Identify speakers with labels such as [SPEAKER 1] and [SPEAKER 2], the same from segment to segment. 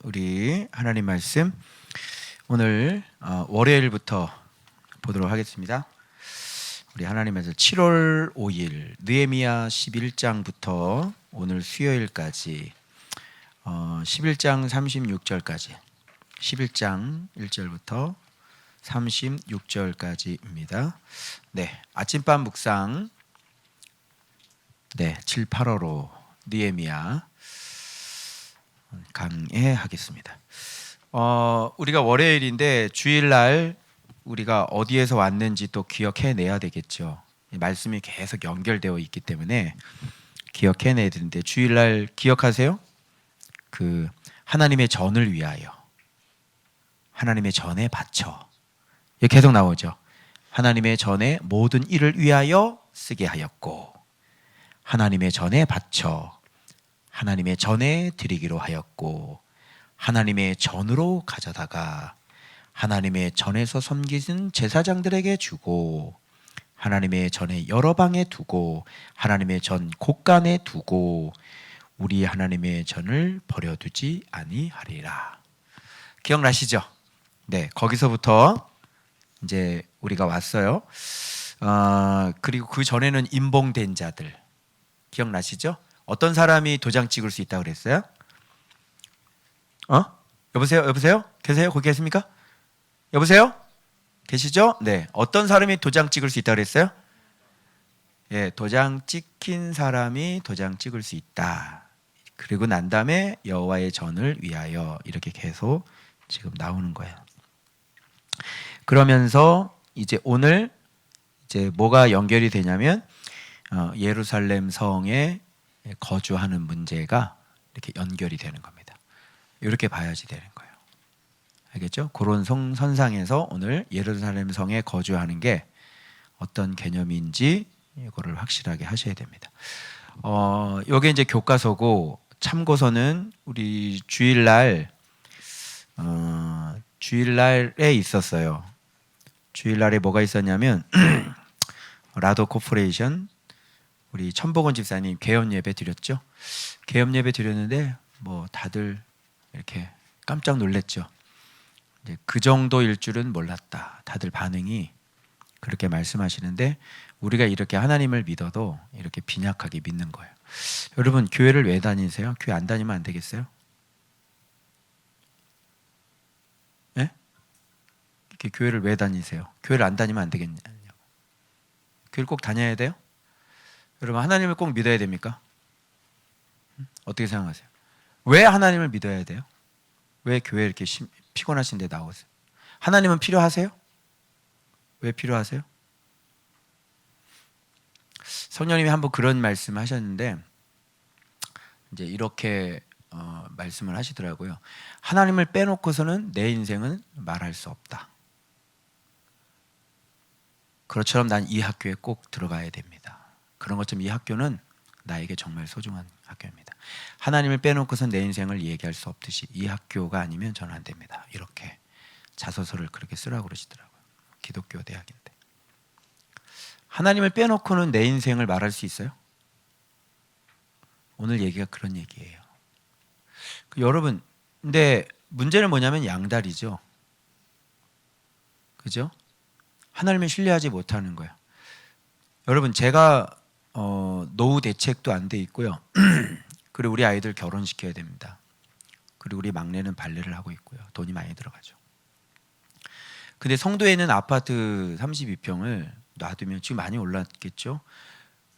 [SPEAKER 1] 우리 하나님 말씀 오늘 월요일부터 보도록 하겠습니다. 우리 하나님 말씀 7월 5일 느헤미야 11장부터 오늘 수요일까지 11장 36절까지 11장 1절부터 36절까지입니다. 네, 아침밤 묵상 7, 8월호 느헤미야 강해하겠습니다. 우리가 월요일인데 주일날 우리가 어디에서 왔는지 또 기억해내야 되겠죠. 말씀이 계속 연결되어 있기 때문에 기억해내야 되는데 주일날 기억하세요? 그 하나님의 전을 위하여 하나님의 전에 바쳐 이게 계속 나오죠. 하나님의 전에 모든 일을 위하여 쓰게 하였고 하나님의 전에 바쳐 하나님의 전에 드리기로 하였고 하나님의 전으로 가져다가 하나님의 전에서 섬기신 제사장들에게 주고 하나님의 전에 여러 방에 두고 하나님의 전 곳간에 두고 우리 하나님의 전을 버려두지 아니하리라. 기억나시죠? 네, 거기서부터 이제 우리가 왔어요. 그리고 그 전에는 임봉된 자들 기억나시죠? 어떤 사람이 도장 찍을 수 있다고 그랬어요? 여보세요? 계세요? 거기 계십니까? 여보세요? 계시죠? 네. 어떤 사람이 도장 찍을 수 있다고 그랬어요? 예, 도장 찍힌 사람이 도장 찍을 수 있다. 그리고 난 다음에 여호와의 전을 위하여 이렇게 계속 지금 나오는 거예요. 그러면서 이제 오늘 이제 뭐가 연결이 되냐면 예루살렘 성에 거주하는 문제가 이렇게 연결이 되는 겁니다. 이렇게 봐야지 되는 거예요. 알겠죠? 그런 선상에서 오늘 예루살렘 성에 거주하는 게 어떤 개념인지 이거를 확실하게 하셔야 됩니다. 이게 이제 교과서고 참고서는 우리 주일날에 있었어요. 주일날에 뭐가 있었냐면 라도 코퍼레이션 우리 천복원 집사님 개업 예배 드렸죠. 개업 예배 드렸는데 뭐 다들 이렇게 깜짝 놀랐죠. 이제 그 정도일 줄은 몰랐다. 다들 반응이 그렇게 말씀하시는데 우리가 이렇게 하나님을 믿어도 이렇게 빈약하게 믿는 거예요. 여러분 교회를 왜 다니세요? 교회 안 다니면 안 되겠어요? 네? 이렇게 교회를 왜 다니세요? 교회를 안 다니면 안 되겠냐고. 교회를 꼭 다녀야 돼요? 여러분 하나님을 꼭 믿어야 됩니까? 어떻게 생각하세요? 왜 하나님을 믿어야 돼요? 왜 교회 이렇게 피곤하신데 나오세요? 하나님은 필요하세요? 왜 필요하세요? 성령님이 한번 그런 말씀 하셨는데 이제 이렇게 말씀을 하시더라고요. 하나님을 빼놓고서는 내 인생은 말할 수 없다. 그렇처럼 난 이 학교에 꼭 들어가야 됩니다. 그런 것처럼 이 학교는 나에게 정말 소중한 학교입니다. 하나님을 빼놓고서 내 인생을 얘기할 수 없듯이 이 학교가 아니면 저는 안 됩니다. 이렇게 자소서를 그렇게 쓰라고 그러시더라고요. 기독교 대학인데. 하나님을 빼놓고는 내 인생을 말할 수 있어요? 오늘 얘기가 그런 얘기예요. 여러분, 근데 문제는 뭐냐면 양다리죠. 그죠? 하나님을 신뢰하지 못하는 거예요. 여러분 제가 노후 대책도 안 돼 있고요. 그리고 우리 아이들 결혼시켜야 됩니다. 그리고 우리 막내는 발레를 하고 있고요. 돈이 많이 들어가죠. 근데 성도에 있는 아파트 32평을 놔두면 지금 많이 올랐겠죠?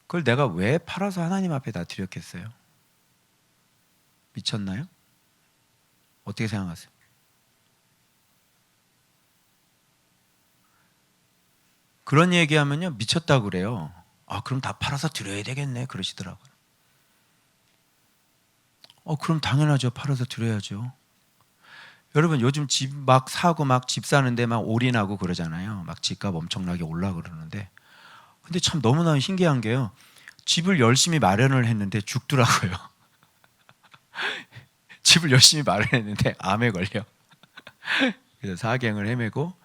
[SPEAKER 1] 그걸 내가 왜 팔아서 하나님 앞에 다 드렸겠어요? 미쳤나요? 어떻게 생각하세요? 그런 얘기하면요 미쳤다고 그래요. 그럼 다 팔아서 드려야 되겠네 그러시더라고요. 그럼 당연하죠. 팔아서 드려야죠. 여러분 요즘 집 막 사고 막 집 사는데 막 올인하고 그러잖아요. 막 집값 엄청나게 올라 그러는데 근데 참 너무나 신기한 게요. 집을 열심히 마련을 했는데 죽더라고요. 집을 열심히 마련했는데 암에 걸려. 그래서 사경을 헤매고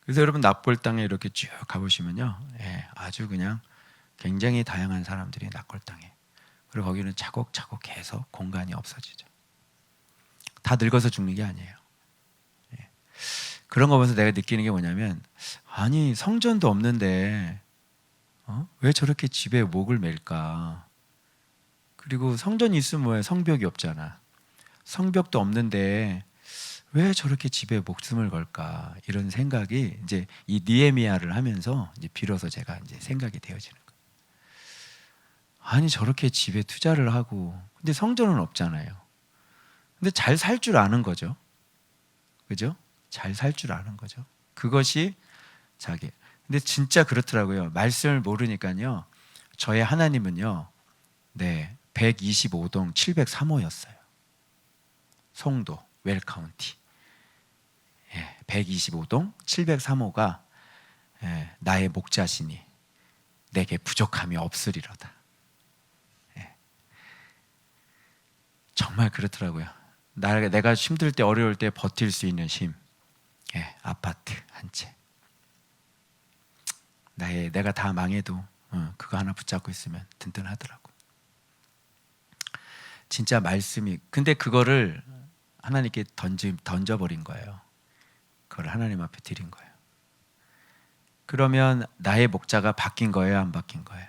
[SPEAKER 1] 그래서 여러분 납골 땅에 이렇게 쭉 가보시면요, 아주 그냥 굉장히 다양한 사람들이 납골 땅에 그리고 거기는 차곡차곡 해서 공간이 없어지죠. 다 늙어서 죽는 게 아니에요. 예. 그런 거 보면서 내가 느끼는 게 뭐냐면, 아니 성전도 없는데 왜 저렇게 집에 목을 맬까? 그리고 성전이 있으면 뭐야? 성벽이 없잖아. 성벽도 없는데 왜 저렇게 집에 목숨을 걸까? 이런 생각이 이제 이 느헤미야를 하면서 이제 비로소 제가 이제 생각이 되어지는 거예요. 아니 저렇게 집에 투자를 하고 근데 성전은 없잖아요. 근데 잘 살 줄 아는 거죠. 그죠? 잘 살 줄 아는 거죠. 그것이 자기. 근데 진짜 그렇더라고요. 말씀을 모르니까요. 저의 하나님은요. 네, 125동 703호였어요. 송도 웰카운티. 예, 125동 703호가 나의 목자시니 내게 부족함이 없으리로다. 예. 정말 그렇더라고요. 내가 힘들 때 어려울 때 버틸 수 있는 힘. 예, 아파트 한 채. 내가 다 망해도 그거 하나 붙잡고 있으면 든든하더라고. 진짜 말씀이. 근데 그거를 하나님께 던져버린 거예요. 그걸 하나님 앞에 드린 거예요. 그러면 나의 목자가 바뀐 거예요? 안 바뀐 거예요?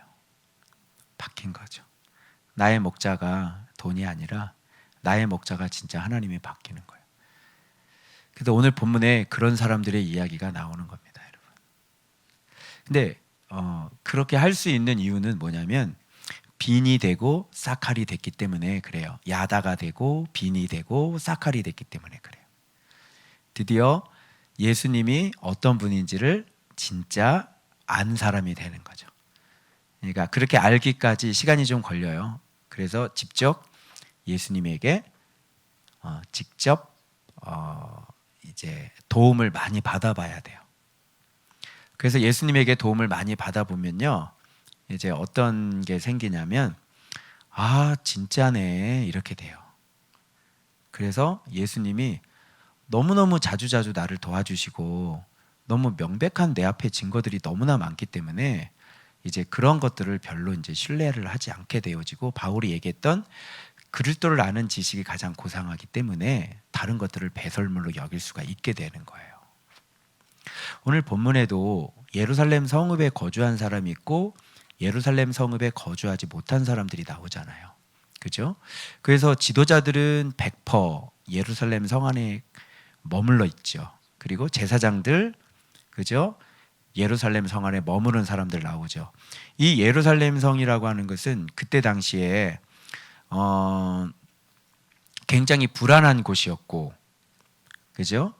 [SPEAKER 1] 바뀐 거죠. 나의 목자가 돈이 아니라 나의 목자가 진짜 하나님이 바뀌는 거예요. 그래서 오늘 본문에 그런 사람들의 이야기가 나오는 겁니다, 여러분. 근데 그렇게 할 수 있는 이유는 뭐냐면 빈이 되고 사칼이 됐기 때문에 그래요. 야다가 되고 빈이 되고 사칼이 됐기 때문에 그래요. 드디어 예수님이 어떤 분인지를 진짜 안 사람이 되는 거죠. 그러니까 그렇게 알기까지 시간이 좀 걸려요. 그래서 직접 예수님에게 직접 이제 도움을 많이 받아봐야 돼요. 그래서 예수님에게 도움을 많이 받아보면요, 이제 어떤 게 생기냐면 진짜네 이렇게 돼요. 그래서 예수님이 너무너무 자주자주 나를 도와주시고 너무 명백한 내 앞에 증거들이 너무나 많기 때문에 이제 그런 것들을 별로 이제 신뢰를 하지 않게 되어지고, 바울이 얘기했던 그리스도를 아는 지식이 가장 고상하기 때문에 다른 것들을 배설물로 여길 수가 있게 되는 거예요. 오늘 본문에도 예루살렘 성읍에 거주한 사람이 있고 예루살렘 성읍에 거주하지 못한 사람들이 나오잖아요. 그죠? 그래서 지도자들은 100% 예루살렘 성 안에 머물러 있죠. 그리고 제사장들, 그죠? 예루살렘 성 안에 머무른 사람들 나오죠. 이 예루살렘 성이라고 하는 것은 그때 당시에 굉장히 불안한 곳이었고, 그죠?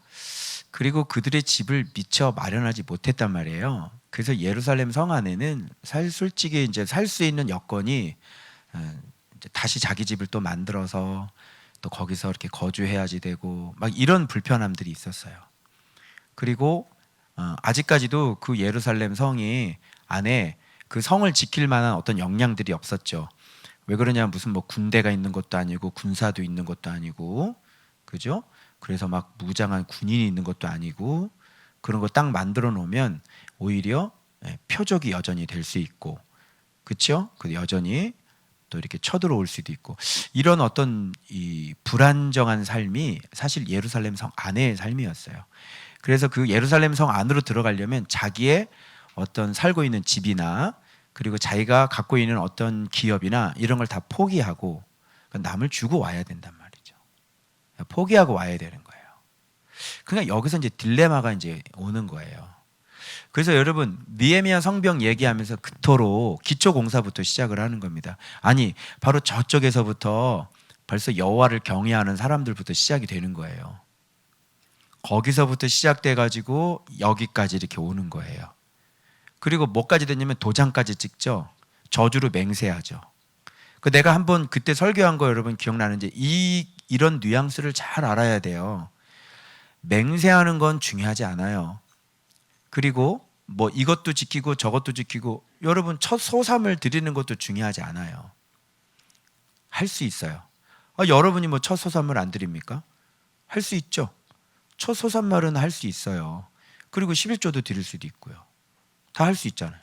[SPEAKER 1] 그리고 그들의 집을 미처 마련하지 못했단 말이에요. 그래서 예루살렘 성 안에는 솔직히 이제 살 수 있는 여건이 이제 다시 자기 집을 또 만들어서 또 거기서 이렇게 거주해야지 되고 막 이런 불편함들이 있었어요. 그리고 아직까지도 그 예루살렘 성이 안에 그 성을 지킬 만한 어떤 역량들이 없었죠. 왜 그러냐, 무슨 뭐 군대가 있는 것도 아니고 군사도 있는 것도 아니고, 그죠? 그래서 막 무장한 군인이 있는 것도 아니고, 그런 거 딱 만들어 놓으면 오히려 표적이 여전히 될 수 있고, 그렇죠? 그 여전히 또 이렇게 쳐들어올 수도 있고, 이런 어떤 이 불안정한 삶이 사실 예루살렘 성 안의 삶이었어요. 그래서 그 예루살렘 성 안으로 들어가려면 자기의 어떤 살고 있는 집이나 그리고 자기가 갖고 있는 어떤 기업이나 이런 걸 다 포기하고 남을 주고 와야 된단 말이죠. 포기하고 와야 되는 거예요. 그러니까 여기서 이제 딜레마가 이제 오는 거예요. 그래서 여러분, 느헤미야 성벽 얘기하면서 그토록 기초 공사부터 시작을 하는 겁니다. 아니, 바로 저쪽에서부터 벌써 여호와를 경외하는 사람들부터 시작이 되는 거예요. 거기서부터 시작돼 가지고 여기까지 이렇게 오는 거예요. 그리고 뭐까지 됐냐면 도장까지 찍죠. 저주로 맹세하죠. 내가 한번 그때 설교한 거 여러분 기억나는지, 이런 뉘앙스를 잘 알아야 돼요. 맹세하는 건 중요하지 않아요. 그리고 뭐 이것도 지키고 저것도 지키고, 여러분 첫 소삼을 드리는 것도 중요하지 않아요. 할 수 있어요. 여러분이 뭐 첫 소삼을 안 드립니까? 할 수 있죠. 첫 소삼말은 할 수 있어요. 그리고 11조도 드릴 수도 있고요. 다 할 수 있잖아요.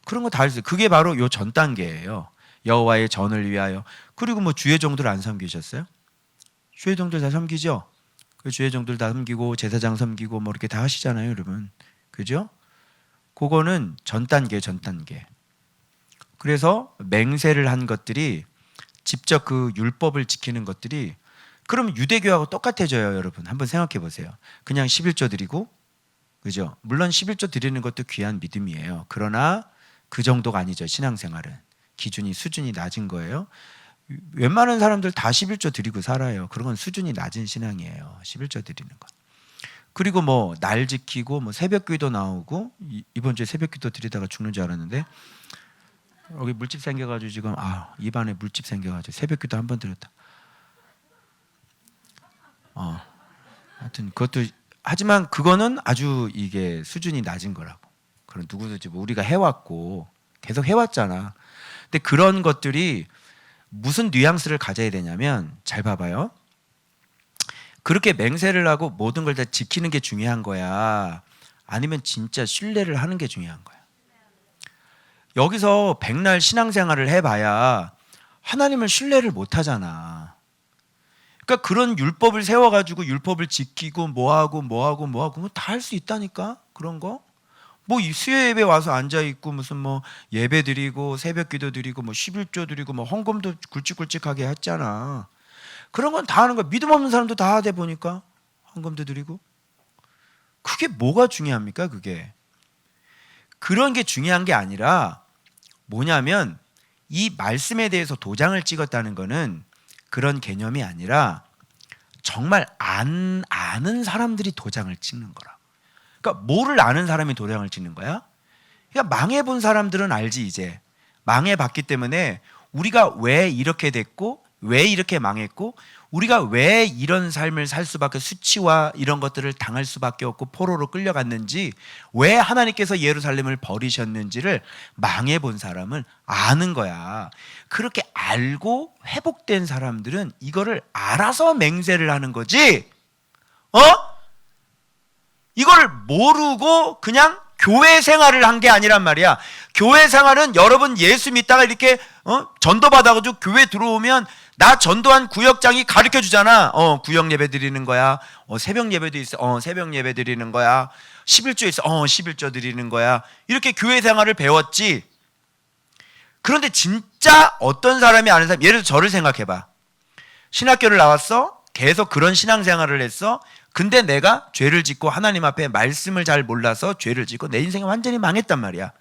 [SPEAKER 1] 그런 거 다 할 수 있어요. 그게 바로 요 전 단계예요. 여호와의 전을 위하여. 그리고 뭐 주의 종들 안 섬기셨어요? 주회종들 다 섬기죠. 그 주회종들 다 섬기고 제사장 섬기고 뭐 이렇게 다 하시잖아요, 여러분. 그죠? 그거는 전 단계, 전 단계. 그래서 맹세를 한 것들이 직접 그 율법을 지키는 것들이 그럼 유대교하고 똑같아져요, 여러분. 한번 생각해 보세요. 그냥 11조 드리고, 그죠? 물론 11조 드리는 것도 귀한 믿음이에요. 그러나 그 정도가 아니죠, 신앙생활은. 기준이, 수준이 낮은 거예요. 웬만한 사람들 다 11조 드리고 살아요. 그런 건 수준이 낮은 신앙이에요, 11조 드리는 건. 그리고 뭐 날 지키고 뭐 새벽기도 나오고, 이번 주에 새벽기도 드리다가 죽는 줄 알았는데 여기 물집 생겨가지고 지금 입안에 물집 생겨가지고 새벽기도 한 번 드렸다. 하여튼 그것도, 하지만 그거는 아주 이게 수준이 낮은 거라고. 그런 누구든지 뭐 우리가 해왔고 계속 해왔잖아. 근데 그런 것들이 무슨 뉘앙스를 가져야 되냐면, 잘 봐봐요. 그렇게 맹세를 하고 모든 걸 다 지키는 게 중요한 거야, 아니면 진짜 신뢰를 하는 게 중요한 거야? 여기서 백날 신앙생활을 해봐야 하나님을 신뢰를 못 하잖아. 그러니까 그런 율법을 세워가지고 율법을 지키고 뭐하고 다 할 수 있다니까. 그런 거 뭐 수요 예배 와서 앉아있고 무슨 뭐 예배 드리고 새벽기도 드리고 뭐 11조 드리고 뭐 헌금도 굵직굵직하게 했잖아. 그런 건 다 하는 거야. 믿음 없는 사람도 다 하다 보니까 헌금도 드리고. 그게 뭐가 중요합니까? 그게 그런 게 중요한 게 아니라 뭐냐면, 이 말씀에 대해서 도장을 찍었다는 거는 그런 개념이 아니라 정말 아는 사람들이 도장을 찍는 거라. 그러니까 뭐를 아는 사람이 도장을 찍는 거야? 그러니까 망해본 사람들은 알지. 이제 망해봤기 때문에 우리가 왜 이렇게 됐고 왜 이렇게 망했고 우리가 왜 이런 삶을 살 수밖에, 수치와 이런 것들을 당할 수밖에 없고 포로로 끌려갔는지, 왜 하나님께서 예루살렘을 버리셨는지를 망해본 사람은 아는 거야. 그렇게 알고 회복된 사람들은 이거를 알아서 맹세를 하는 거지, 이걸 모르고 그냥 교회 생활을 한 게 아니란 말이야. 교회 생활은 여러분 예수 믿다가 이렇게 전도 받아가지고 교회 들어오면 나 전도한 구역장이 가르쳐 주잖아. 구역 예배 드리는 거야. 새벽 예배도 있어. 새벽 예배 드리는 거야. 11조 있어. 11조 드리는 거야. 이렇게 교회 생활을 배웠지. 그런데 진짜 어떤 사람이 아는 사람, 예를 들어 저를 생각해봐. 신학교를 나왔어. 계속 그런 신앙생활을 했어. 근데 내가 죄를 짓고 하나님 앞에 말씀을 잘 몰라서 죄를 짓고 내 인생이 완전히 망했단 말이야.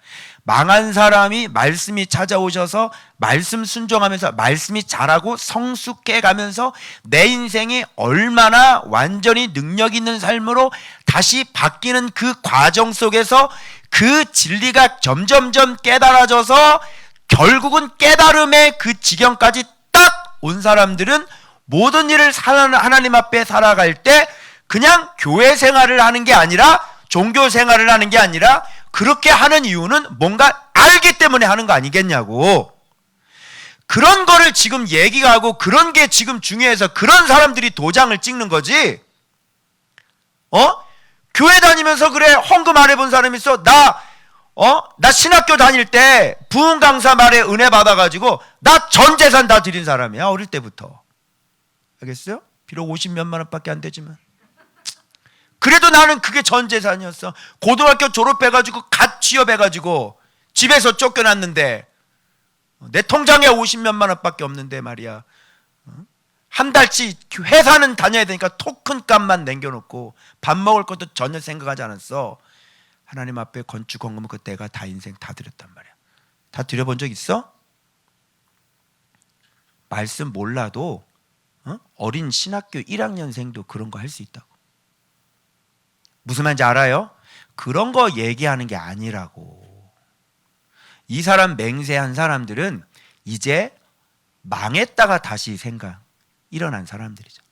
[SPEAKER 1] 망한 사람이 말씀이 찾아오셔서 말씀 순종하면서 말씀이 자라고 성숙해 가면서 내 인생이 얼마나 완전히 능력 있는 삶으로 다시 바뀌는 그 과정 속에서 그 진리가 점점점 깨달아져서 결국은 깨달음의 그 지경까지 딱 온 사람들은 모든 일을 하나님 앞에 살아갈 때 그냥 교회 생활을 하는 게 아니라, 종교 생활을 하는 게 아니라, 그렇게 하는 이유는 뭔가 알기 때문에 하는 거 아니겠냐고. 그런 거를 지금 얘기가 하고 그런 게 지금 중요해서 그런 사람들이 도장을 찍는 거지. 교회 다니면서 그래 헌금 안 해본 사람 있어? 나 신학교 다닐 때 부흥 강사 말에 은혜 받아가지고 나 전 재산 다 드린 사람이야, 어릴 때부터. 알겠어요? 비록 50몇만 원밖에 안 되지만 그래도 나는 그게 전 재산이었어. 고등학교 졸업해가지고 갓 취업해가지고 집에서 쫓겨났는데 내 통장에 50몇만 원밖에 없는데 말이야. 한 달치 회사는 다녀야 되니까 토큰 값만 남겨놓고 밥 먹을 것도 전혀 생각하지 않았어. 하나님 앞에 건축 헌금 그때가 다 인생 다 드렸단 말이야. 다 드려본 적 있어? 말씀 몰라도 어린 신학교 1학년생도 그런 거 할 수 있다고. 무슨 말인지 알아요? 그런 거 얘기하는 게 아니라고. 이 사람 맹세한 사람들은 이제 망했다가 다시 일어난 사람들이죠.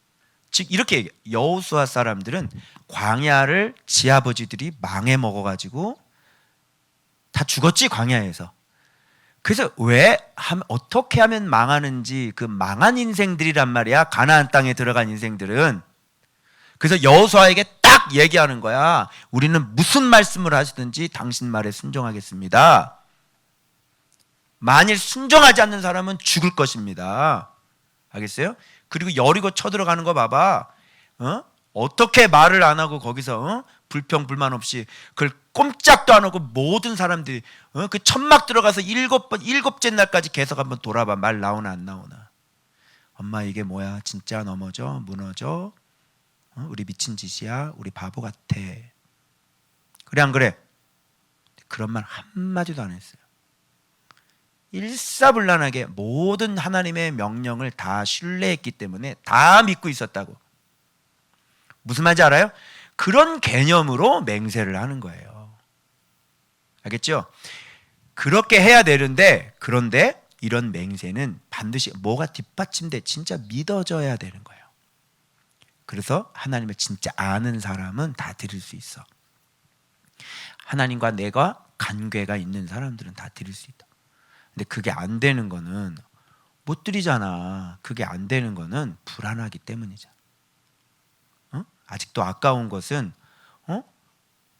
[SPEAKER 1] 즉 이렇게 얘기해요. 여호수아 사람들은 광야를 지아버지들이 망해 먹어가지고 다 죽었지, 광야에서. 그래서 어떻게 하면 망하는지, 그 망한 인생들이란 말이야, 가나안 땅에 들어간 인생들은. 그래서 여호수아에게 딱 얘기하는 거야. 우리는 무슨 말씀을 하시든지 당신 말에 순종하겠습니다. 만일 순종하지 않는 사람은 죽을 것입니다. 알겠어요? 그리고 여리고 쳐들어가는 거 봐봐. 어떻게 말을 안 하고 거기서 불평 불만 없이 그걸 꼼짝도 안 하고 모든 사람들이 그 천막 들어가서 7번 7째 날까지 계속 한번 돌아봐. 말 나오나 안 나오나. 엄마 이게 뭐야? 진짜 넘어져? 무너져? 우리 미친 짓이야? 우리 바보 같아. 그래 안 그래? 그런 말 한마디도 안 했어요. 일사불란하게 모든 하나님의 명령을 다 신뢰했기 때문에 다 믿고 있었다고. 무슨 말인지 알아요? 그런 개념으로 맹세를 하는 거예요. 알겠죠? 그렇게 해야 되는데, 그런데 이런 맹세는 반드시 뭐가 뒷받침돼 진짜 믿어져야 되는 거예요. 그래서 하나님을 진짜 아는 사람은 다 드릴 수 있어. 하나님과 내가 관계가 있는 사람들은 다 드릴 수 있다. 근데 그게 안 되는 거는 못 드리잖아. 그게 안 되는 거는 불안하기 때문이잖아. 아직도 아까운 것은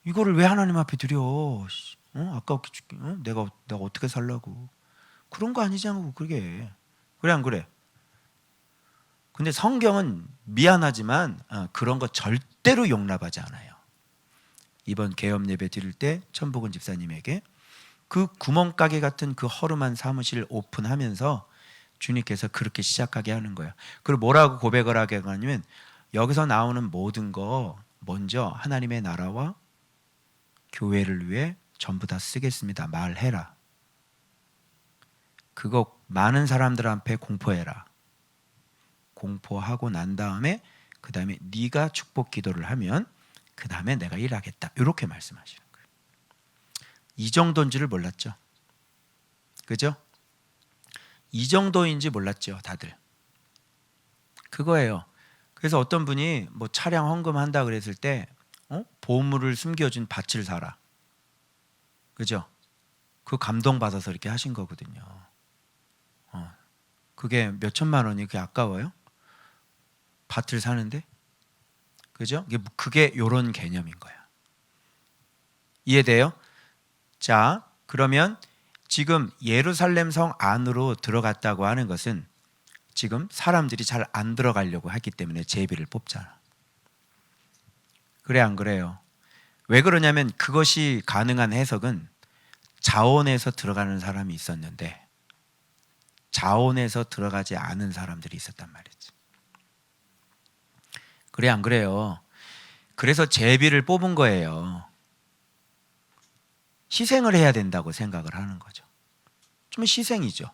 [SPEAKER 1] 이거를 왜 하나님 앞에 드려? 아까웠게 줄게. 내가 어떻게 살라고? 그런 거 아니잖아. 그게 그래 안 그래? 근데 성경은 미안하지만 그런 거 절대로 용납하지 않아요. 이번 개업 예배 드릴 때 천복은 집사님에게 그 구멍가게 같은 그 허름한 사무실 오픈하면서 주님께서 그렇게 시작하게 하는 거예요. 그리고 뭐라고 고백을 하게 하냐면 여기서 나오는 모든 거 먼저 하나님의 나라와 교회를 위해 전부 다 쓰겠습니다. 말해라. 그거 많은 사람들 앞에 공포해라. 공포하고 난 다음에 그 다음에 네가 축복 기도를 하면 그 다음에 내가 일하겠다. 이렇게 말씀하시는 거예요. 이 정도인지를 몰랐죠. 그죠? 이 정도인지 몰랐죠, 다들. 그거예요. 그래서 어떤 분이 뭐 차량 헌금한다 그랬을 때 보물을 숨겨준 밭을 사라. 그죠? 그 감동받아서 이렇게 하신 거거든요. 그게 몇 천만 원이 그게 아까워요? 밭을 사는데? 그죠? 그게 요런 개념인 거야. 이해돼요? 자, 그러면 지금 예루살렘 성 안으로 들어갔다고 하는 것은 지금 사람들이 잘 안 들어가려고 했기 때문에 제비를 뽑잖아. 그래 안 그래요? 왜 그러냐면 그것이 가능한 해석은 자원에서 들어가는 사람이 있었는데 자원에서 들어가지 않은 사람들이 있었단 말이지. 그래 안 그래요? 그래서 제비를 뽑은 거예요. 희생을 해야 된다고 생각을 하는 거죠. 좀 희생이죠.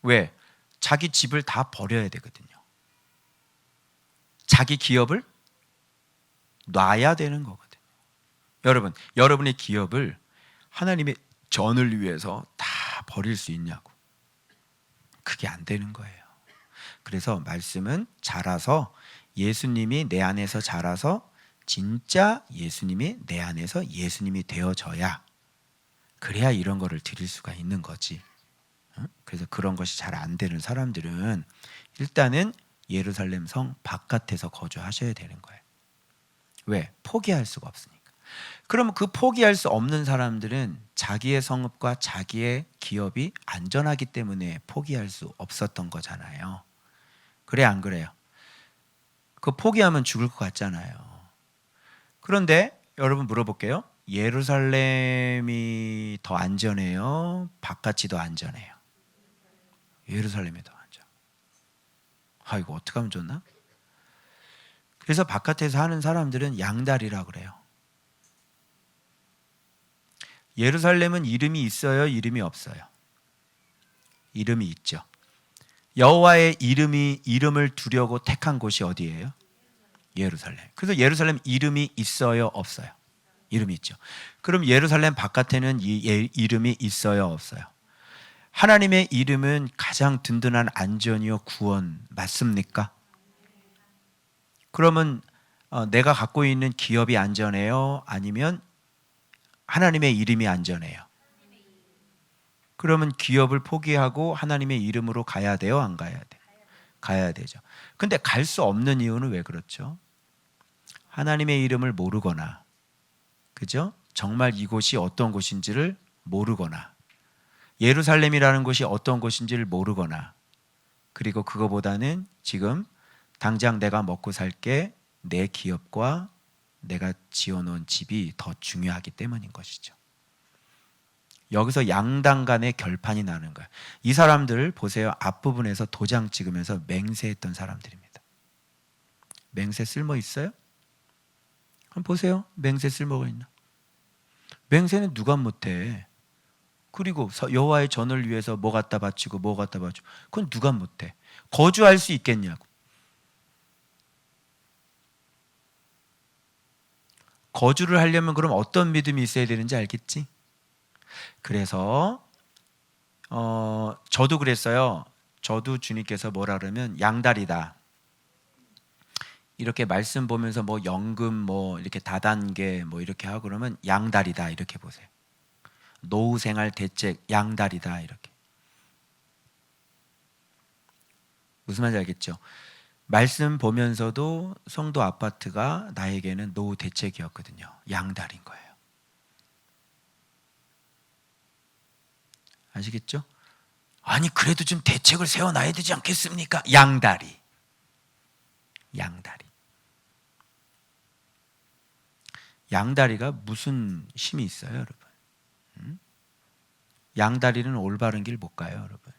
[SPEAKER 1] 왜? 자기 집을 다 버려야 되거든요. 자기 기업을 놔야 되는 거거든요. 여러분, 여러분의 기업을 하나님의 전을 위해서 다 버릴 수 있냐고. 그게 안 되는 거예요. 그래서 말씀은 자라서 예수님이 내 안에서 자라서 진짜 예수님이 내 안에서 예수님이 되어져야 그래야 이런 거를 드릴 수가 있는 거지. 그래서 그런 것이 잘 안 되는 사람들은 일단은 예루살렘 성 바깥에서 거주하셔야 되는 거예요. 왜? 포기할 수가 없으니까. 그러면 그 포기할 수 없는 사람들은 자기의 성읍과 자기의 기업이 안전하기 때문에 포기할 수 없었던 거잖아요. 그래 안 그래요? 그 포기하면 죽을 것 같잖아요. 그런데 여러분 물어볼게요. 예루살렘이 더 안전해요? 바깥이 더 안전해요? 예루살렘이 더 안전. 이거 어떻게 하면 좋나? 그래서 바깥에서 하는 사람들은 양다리라 그래요. 예루살렘은 이름이 있어요? 이름이 없어요? 이름이 있죠. 여호와의 이름을 두려고 택한 곳이 어디예요? 예루살렘. 그래서 예루살렘 이름이 있어요? 없어요? 이름이 있죠. 그럼 예루살렘 바깥에는 이름이 있어요? 없어요? 하나님의 이름은 가장 든든한 안전이요 구원 맞습니까? 그러면 내가 갖고 있는 기업이 안전해요? 아니면 하나님의 이름이 안전해요? 그러면 기업을 포기하고 하나님의 이름으로 가야 돼요? 안 가야 돼? 가야 되죠. 근데 갈 수 없는 이유는 왜 그렇죠? 하나님의 이름을 모르거나, 그죠? 정말 이곳이 어떤 곳인지를 모르거나, 예루살렘이라는 곳이 어떤 곳인지를 모르거나, 그리고 그거보다는 지금 당장 내가 먹고 살게 내 기업과 내가 지어놓은 집이 더 중요하기 때문인 것이죠. 여기서 양당 간의 결판이 나는 거예요. 이 사람들 보세요. 앞부분에서 도장 찍으면서 맹세했던 사람들입니다. 맹세 쓸모 있어요? 한번 보세요. 맹세 쓸모가 있나? 맹세는 누가 못해? 그리고 여호와의 전을 위해서 뭐 갖다 바치고 뭐 갖다 바치고 그건 누가 못해? 거주할 수 있겠냐고. 거주를 하려면 그럼 어떤 믿음이 있어야 되는지 알겠지? 그래서 저도 그랬어요. 저도 주님께서 뭐라 그러면 양다리다. 이렇게 말씀 보면서 뭐 연금 뭐 이렇게 다단계 뭐 이렇게 하고 그러면 양다리다 이렇게 보세요. 노후생활 대책 양다리다 이렇게. 무슨 말인지 알겠죠? 말씀 보면서도 성도 아파트가 나에게는 노후 대책이었거든요. 양다리인 거예요. 아시겠죠? 아니 그래도 좀 대책을 세워놔야 되지 않겠습니까? 양다리. 양다리. 양다리가 무슨 힘이 있어요, 여러분? 양다리는 올바른 길 못 가요, 여러분.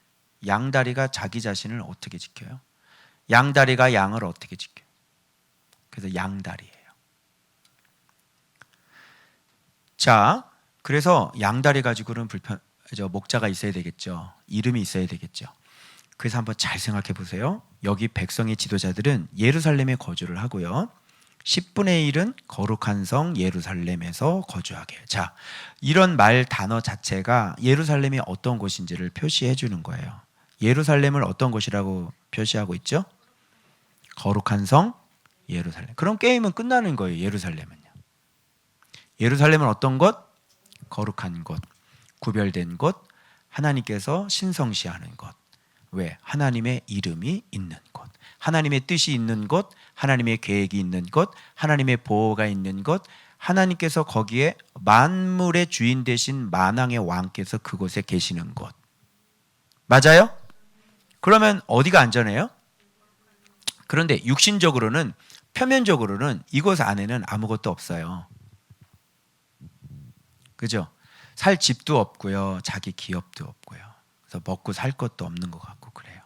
[SPEAKER 1] 양다리가 자기 자신을 어떻게 지켜요? 양다리가 양을 어떻게 지켜요? 그래서 양다리예요. 자, 그래서 양다리 가지고는 목자가 있어야 되겠죠. 이름이 있어야 되겠죠. 그래서 한번 잘 생각해 보세요. 여기 백성의 지도자들은 예루살렘에 거주를 하고요. 10분의 1은 거룩한 성 예루살렘에서 거주하게 해요. 자, 이런 말 단어 자체가 예루살렘이 어떤 곳인지를 표시해 주는 거예요. 예루살렘을 어떤 곳이라고 표시하고 있죠? 거룩한 성 예루살렘. 그럼 게임은 끝나는 거예요. 예루살렘은요. 예루살렘은 어떤 곳? 거룩한 곳, 구별된 곳, 하나님께서 신성시하는 곳. 왜? 하나님의 이름이 있는 곳, 하나님의 뜻이 있는 곳, 하나님의 계획이 있는 곳, 하나님의 보호가 있는 곳, 하나님께서 거기에 만물의 주인 되신 만왕의 왕께서 그곳에 계시는 곳. 맞아요? 그러면 어디가 안전해요? 그런데 육신적으로는, 표면적으로는 이곳 안에는 아무것도 없어요. 그죠? 살 집도 없고요, 자기 기업도 없고요. 그래서 먹고 살 것도 없는 것 같고 그래요.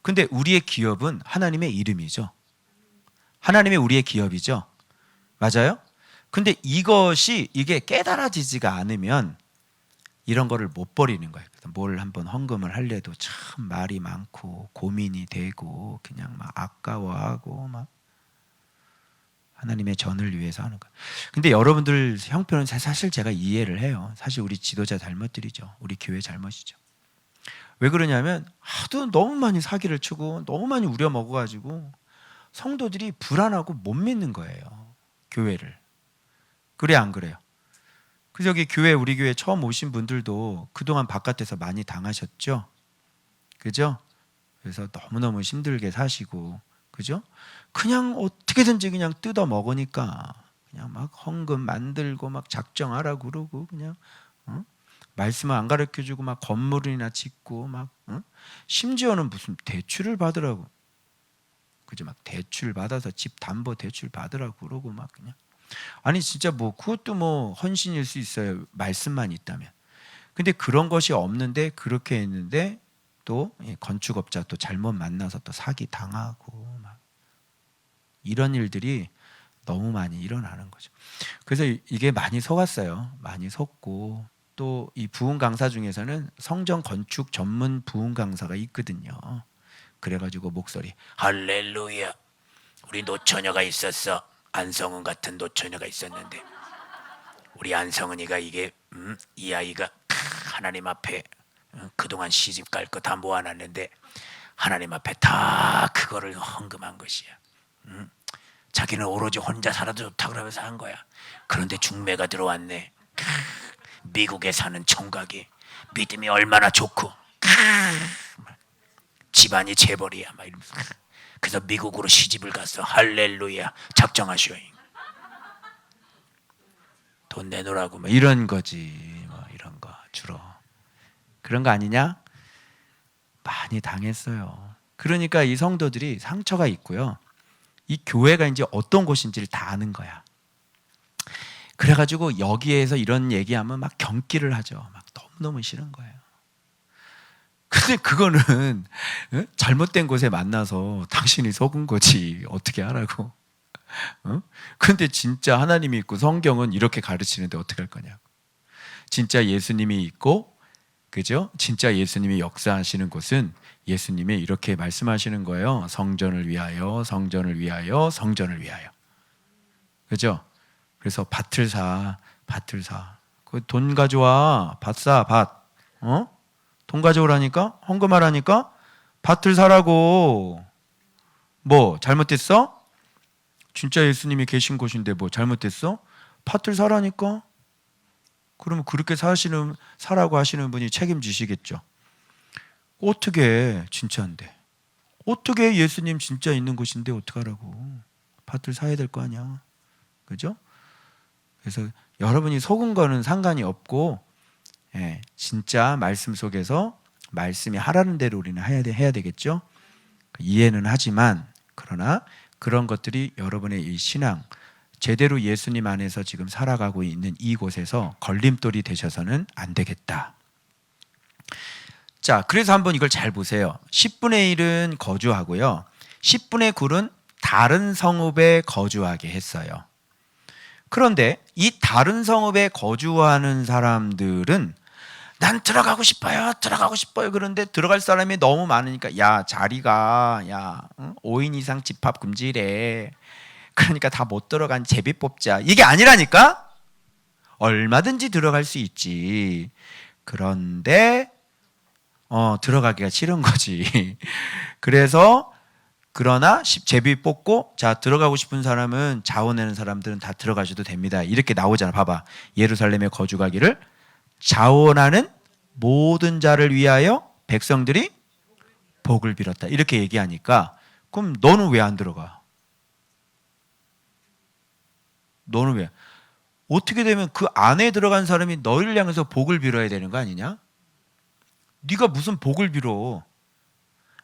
[SPEAKER 1] 근데 우리의 기업은 하나님의 이름이죠. 하나님의 우리의 기업이죠. 맞아요? 근데 이게 깨달아지지가 않으면 이런 거를 못 버리는 거예요. 그래서 뭘 한번 헌금을 하려도 참 말이 많고 고민이 되고 그냥 막 아까워하고 막 하나님의 전을 위해서 하는 거예요. 근데 여러분들 형편은 사실 제가 이해를 해요. 사실 우리 지도자 잘못들이죠. 우리 교회 잘못이죠. 왜 그러냐면 하도 너무 많이 사기를 치고 너무 많이 우려먹어가지고 성도들이 불안하고 못 믿는 거예요. 교회를. 그래 안 그래요? 그래서 여기 우리 교회 처음 오신 분들도 그동안 바깥에서 많이 당하셨죠? 그죠? 그래서 너무너무 힘들게 사시고, 그죠? 그냥 어떻게든지 그냥 뜯어 먹으니까 그냥 막 헌금 만들고 막 작정하라고 그러고 그냥 말씀을 안 가르쳐주고 막 건물이나 짓고 막 심지어는 무슨 대출을 받으라고, 그죠? 막 대출 받아서 집 담보 대출 받으라고 그러고 막 그냥, 아니 진짜 뭐 그것도 뭐 헌신일 수 있어요. 말씀만 있다면. 근데 그런 것이 없는데 그렇게 했는데 또 건축업자 또 잘못 만나서 또 사기 당하고 막 이런 일들이 너무 많이 일어나는 거죠. 그래서 이게 많이 속았어요. 많이 속고 또 이 부흥 강사 중에서는 성전 건축 전문 부흥 강사가 있거든요. 그래가지고 목소리 할렐루야, 우리 노처녀가 있었어. 안성은 같은 노처녀가 있었는데 우리 안성은이가 이 아이가 하나님 앞에 그동안 시집 갈 거 다 모아놨는데 하나님 앞에 다 그거를 헌금한 것이야. 자기는 오로지 혼자 살아도 좋다 그러면서 한 거야. 그런데 중매가 들어왔네. 미국에 사는 총각이 믿음이 얼마나 좋고 집안이 재벌이야 막 이러면서. 그래서 미국으로 시집을 갔어. 할렐루야, 작정하시오. 돈 내놓으라고 막 이런 거지. 뭐 이런 거 주로 그런 거 아니냐? 많이 당했어요. 그러니까 이 성도들이 상처가 있고요. 이 교회가 이제 어떤 곳인지를 다 아는 거야. 그래가지고 여기에서 이런 얘기하면 막 경기를 하죠. 막 너무너무 싫은 거예요. 근데 그거는 잘못된 곳에 만나서 당신이 속은 거지. 어떻게 하라고. 근데 진짜 하나님이 있고 성경은 이렇게 가르치는데 어떻게 할 거냐고. 진짜 예수님이 있고, 그죠? 진짜 예수님이 역사하시는 곳은 예수님이 이렇게 말씀하시는 거예요. 성전을 위하여, 성전을 위하여, 성전을 위하여. 그죠? 그래서 밭을 사. 그 돈 가져와. 밭 사, 밭. 돈 가져오라니까? 헌금하라니까? 밭을 사라고. 뭐 잘못됐어? 진짜 예수님이 계신 곳인데 뭐 잘못됐어? 밭을 사라니까? 그러면 그렇게 사라고 하시는 분이 책임지시겠죠. 어떻게 진짜인데? 어떻게 예수님 진짜 있는 곳인데 어떡하라고? 밭을 사야 될 거 아니야. 그죠? 그래서 여러분이 속은 거는 상관이 없고, 진짜 말씀 속에서 말씀이 하라는 대로 우리는 해야 되겠죠. 이해는 하지만 그러나 그런 것들이 여러분의 이 신앙, 제대로 예수님 안에서 지금 살아가고 있는 이곳에서 걸림돌이 되셔서는 안 되겠다. 자, 그래서 한번 이걸 잘 보세요. 10분의 1은 거주하고요. 10분의 9는 다른 성읍에 거주하게 했어요. 그런데 이 다른 성읍에 거주하는 사람들은 난 들어가고 싶어요. 그런데 들어갈 사람이 너무 많으니까 야, 자리가 5인 이상 집합 금지래. 그러니까 다 못 들어간 제비 뽑자. 이게 아니라니까? 얼마든지 들어갈 수 있지. 그런데 들어가기가 싫은 거지. 그래서 그러나 제비 뽑고 자 들어가고 싶은 사람은 자원하는 사람들은 다 들어가셔도 됩니다. 이렇게 나오잖아. 봐봐. 예루살렘에 거주하기를 자원하는 모든 자를 위하여 백성들이 복을 빌었다. 이렇게 얘기하니까 그럼 너는 왜 안 들어가? 너는 왜? 어떻게 되면 그 안에 들어간 사람이 너희를 향해서 복을 빌어야 되는 거 아니냐? 네가 무슨 복을 빌어?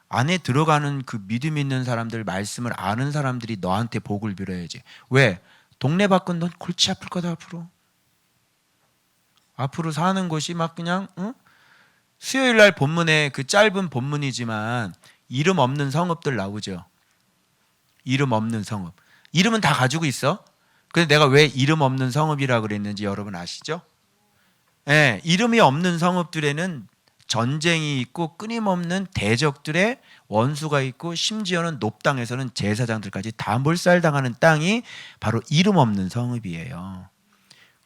[SPEAKER 1] 안에 들어가는 그 믿음 있는 사람들, 말씀을 아는 사람들이 너한테 복을 빌어야지. 왜? 동네 밖은 넌 골치 아플 거다 앞으로 사는 곳이 막 그냥 수요일 날 본문에 그 짧은 본문이지만 이름 없는 성읍들 나오죠. 이름 없는 성읍. 이름은 다 가지고 있어. 근데 내가 왜 이름 없는 성읍이라고 그랬는지 여러분 아시죠? 네, 이름이 없는 성읍들에는 전쟁이 있고 끊임없는 대적들의 원수가 있고 심지어는 높당에서는 제사장들까지 다 몰살당하는 땅이 바로 이름 없는 성읍이에요.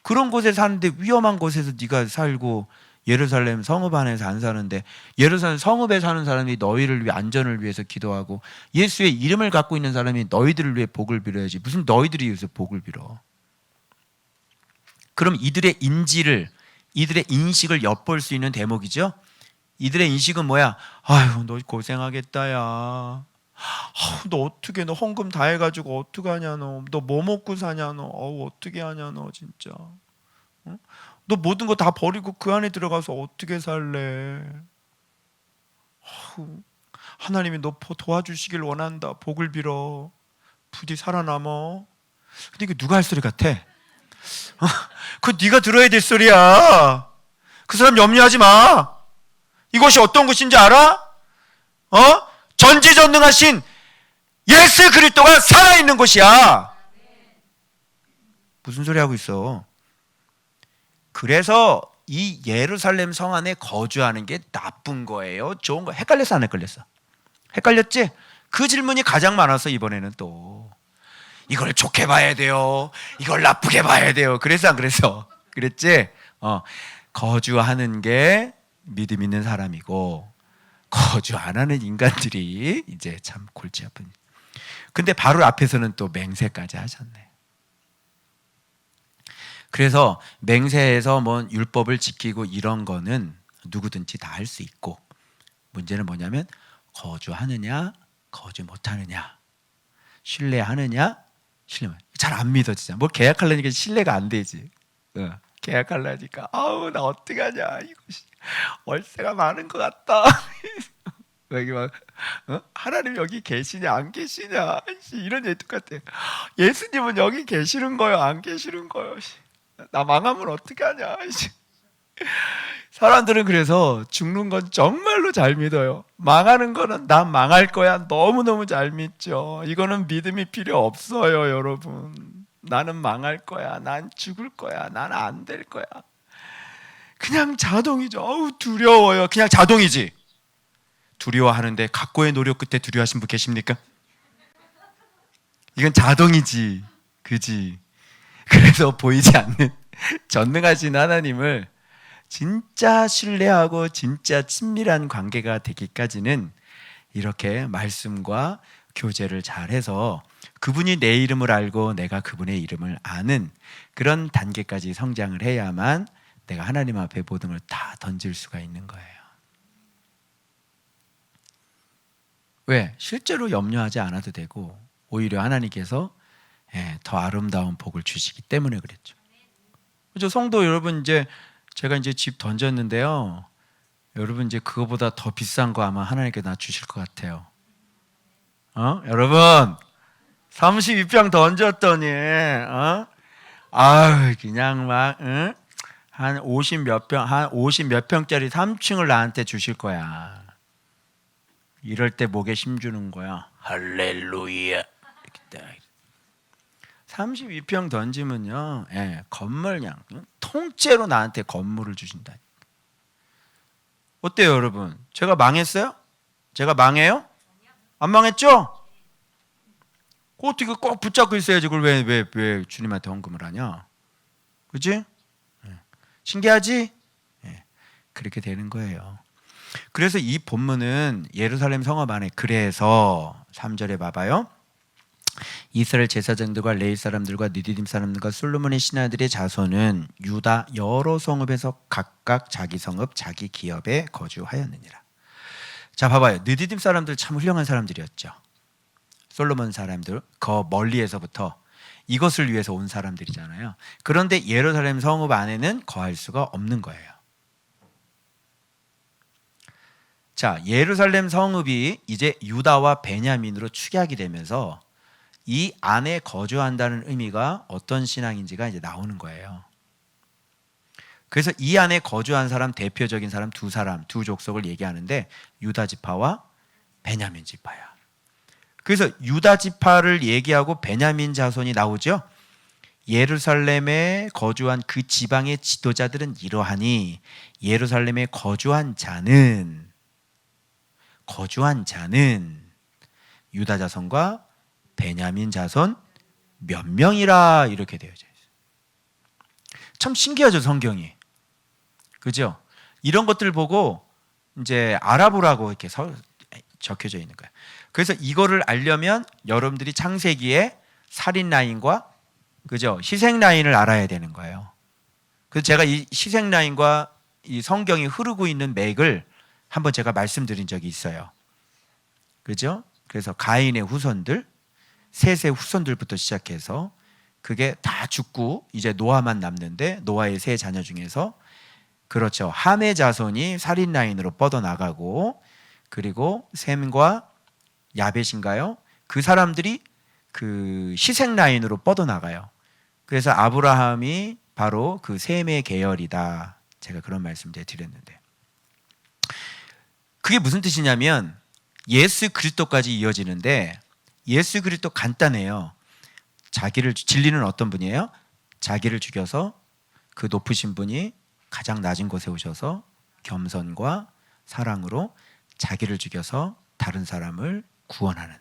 [SPEAKER 1] 그런 곳에 사는데 위험한 곳에서 네가 살고 예루살렘 성읍 안에서 안 사는데 예루살렘 성읍에 사는 사람이 너희를 위해 안전을 위해서 기도하고 예수의 이름을 갖고 있는 사람이 너희들을 위해 복을 빌어야지. 무슨 너희들이 위해서 복을 빌어. 그럼 이들의 인식을 엿볼 수 있는 대목이죠. 이들의 인식은 뭐야? 아유, 너 고생하겠다, 야. 너 어떻게, 너 헌금 다 해가지고 어떡하냐, 너 뭐 먹고 사냐, 너 어떻게 하냐, 너 진짜. 너 모든 거 다 버리고 그 안에 들어가서 어떻게 살래? 하나님이 너 도와주시길 원한다. 복을 빌어. 부디 살아남어. 근데 이게 누가 할 소리 같아? 그거 네가 들어야 될 소리야. 그 사람 염려하지 마. 이것이 어떤 것인지 알아? 전지전능하신 예수 그리스도가 살아있는 곳이야. 무슨 소리 하고 있어? 그래서 이 예루살렘 성 안에 거주하는 게 나쁜 거예요? 좋은 거? 헷갈렸어 안 헷갈렸어? 헷갈렸지? 그 질문이 가장 많아서 이번에는 또 이걸 좋게 봐야 돼요. 이걸 나쁘게 봐야 돼요. 그래서 안 그래서? 그랬지? 거주하는 게 믿음 있는 사람이고 거주 안 하는 인간들이 이제 참 골치 아픈. 근데 바로 앞에서는 또 맹세까지 하셨네. 그래서 맹세에서 뭐 율법을 지키고 이런 거는 누구든지 다 할 수 있고 문제는 뭐냐면 거주하느냐 거주 못하느냐 신뢰하느냐 신뢰 잘 안 믿어지잖아. 뭐 계약하려니까 신뢰가 안 되지. 계약하려니까 아우 나 어떡하냐 이거 월세가 많은 것 같다. 여기 막 하나님 여기 계시냐 안 계시냐 이런 얘기 똑같아. 예수님은 여기 계시는 거요 안 계시는 거요? 나 망하면 어떡하냐. 사람들은 그래서 죽는 건 정말로 잘 믿어요. 망하는 거는 난 망할 거야 너무너무 잘 믿죠. 이거는 믿음이 필요 없어요, 여러분. 나는 망할 거야, 난 죽을 거야, 난 안 될 거야. 그냥 자동이죠. 어우 두려워요. 그냥 자동이지. 두려워하는데 각고의 노력 끝에 두려워하신 분 계십니까? 이건 자동이지, 그지? 그래서 보이지 않는 전능하신 하나님을 진짜 신뢰하고 진짜 친밀한 관계가 되기까지는 이렇게 말씀과 교제를 잘해서 그분이 내 이름을 알고 내가 그분의 이름을 아는 그런 단계까지 성장을 해야만 내가 하나님 앞에 모든 걸 다 던질 수가 있는 거예요. 왜? 실제로 염려하지 않아도 되고 오히려 하나님께서 더 아름다운 복을 주시기 때문에 그랬죠. 그죠? 성도 여러분, 이제 제가 이제 집 던졌는데요. 여러분 이제 그거보다 더 비싼 거 아마 하나님께 나 주실 것 같아요. 여러분 32평 던졌더니 그냥 막 한 50 몇 평, 한 50 몇 평짜리 3층을 나한테 주실 거야. 이럴 때 목에 힘주는 거야. 할렐루야. 32평 던지면요, 건물 그냥 통째로 나한테 건물을 주신다. 어때요, 여러분? 제가 망했어요? 제가 망해요? 안 망했죠? 어떻게 꼭 붙잡고 있어야지. 그걸 왜 주님한테 헌금을 하냐? 그지? 신기하지? 그렇게 되는 거예요. 그래서 이 본문은 예루살렘 성읍 안에, 그래서 3절에 봐봐요. 이스라엘 제사장들과 레위 사람들과 느디딤 사람들과 솔로몬의 신하들의 자손은 유다 여러 성읍에서 각각 자기 성읍 자기 기업에 거주하였느니라. 자, 봐봐요. 느디딤 사람들 참 훌륭한 사람들이었죠. 솔로몬 사람들 그 멀리에서부터 이것을 위해서 온 사람들이잖아요. 그런데 예루살렘 성읍 안에는 거할 수가 없는 거예요. 자, 예루살렘 성읍이 이제 유다와 베냐민으로 축약이 되면서 이 안에 거주한다는 의미가 어떤 신앙인지가 이제 나오는 거예요. 그래서 이 안에 거주한 사람, 대표적인 사람 두 족속을 얘기하는데 유다 지파와 베냐민 지파야. 그래서 유다 지파를 얘기하고 베냐민 자손이 나오죠. 예루살렘에 거주한 그 지방의 지도자들은 이러하니 예루살렘에 거주한 자는 유다 자손과 베냐민 자손 몇 명이라 이렇게 되어져 있어요. 참 신기하죠, 성경이. 그죠? 이런 것들 보고 이제 알아보라고 이렇게 적혀져 있는 거예요. 그래서 이거를 알려면 여러분들이 창세기에 살인 라인과 그죠? 희생 라인을 알아야 되는 거예요. 그래서 제가 이 희생 라인과 이 성경이 흐르고 있는 맥을 한번 제가 말씀드린 적이 있어요. 그죠? 그래서 가인의 후손들, 셋의 후손들부터 시작해서 그게 다 죽고 이제 노아만 남는데 노아의 세 자녀 중에서 그렇죠. 함의 자손이 살인 라인으로 뻗어나가고 그리고 셈과 야벳인가요? 그 사람들이 그 희생 라인으로 뻗어나가요. 그래서 아브라함이 바로 그 셈의 계열이다. 제가 그런 말씀 드렸는데 그게 무슨 뜻이냐면 예수 그리스도까지 이어지는데 예수 그리스도 간단해요. 진리는 어떤 분이에요? 자기를 죽여서 그 높으신 분이 가장 낮은 곳에 오셔서 겸손과 사랑으로 자기를 죽여서 다른 사람을 구원하는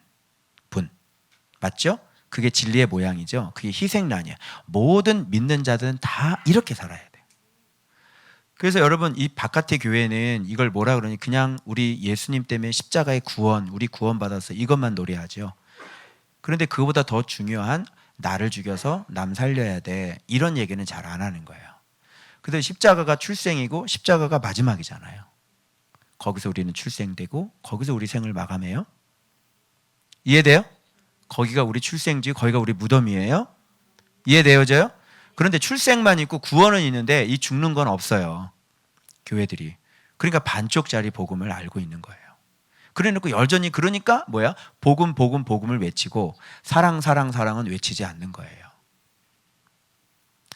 [SPEAKER 1] 분. 맞죠? 그게 진리의 모양이죠. 그게 희생란이야. 모든 믿는 자들은 다 이렇게 살아야 돼. 그래서 여러분 이 바깥의 교회는 이걸 뭐라 그러니 그냥 우리 예수님 때문에 십자가의 구원, 우리 구원받아서 이것만 노래하죠. 그런데 그거보다 더 중요한 나를 죽여서 남 살려야 돼. 이런 얘기는 잘 안 하는 거예요. 그래서 십자가가 출생이고 십자가가 마지막이잖아요. 거기서 우리는 출생되고 거기서 우리 생을 마감해요. 이해돼요? 거기가 우리 출생지, 거기가 우리 무덤이에요. 이해되어져요? 그런데 출생만 있고 구원은 있는데 이 죽는 건 없어요. 교회들이. 그러니까 반쪽짜리 복음을 알고 있는 거예요. 그래놓고 여전히 그러니까 뭐야? 복음 복음 복음을 외치고 사랑 사랑 사랑은 외치지 않는 거예요.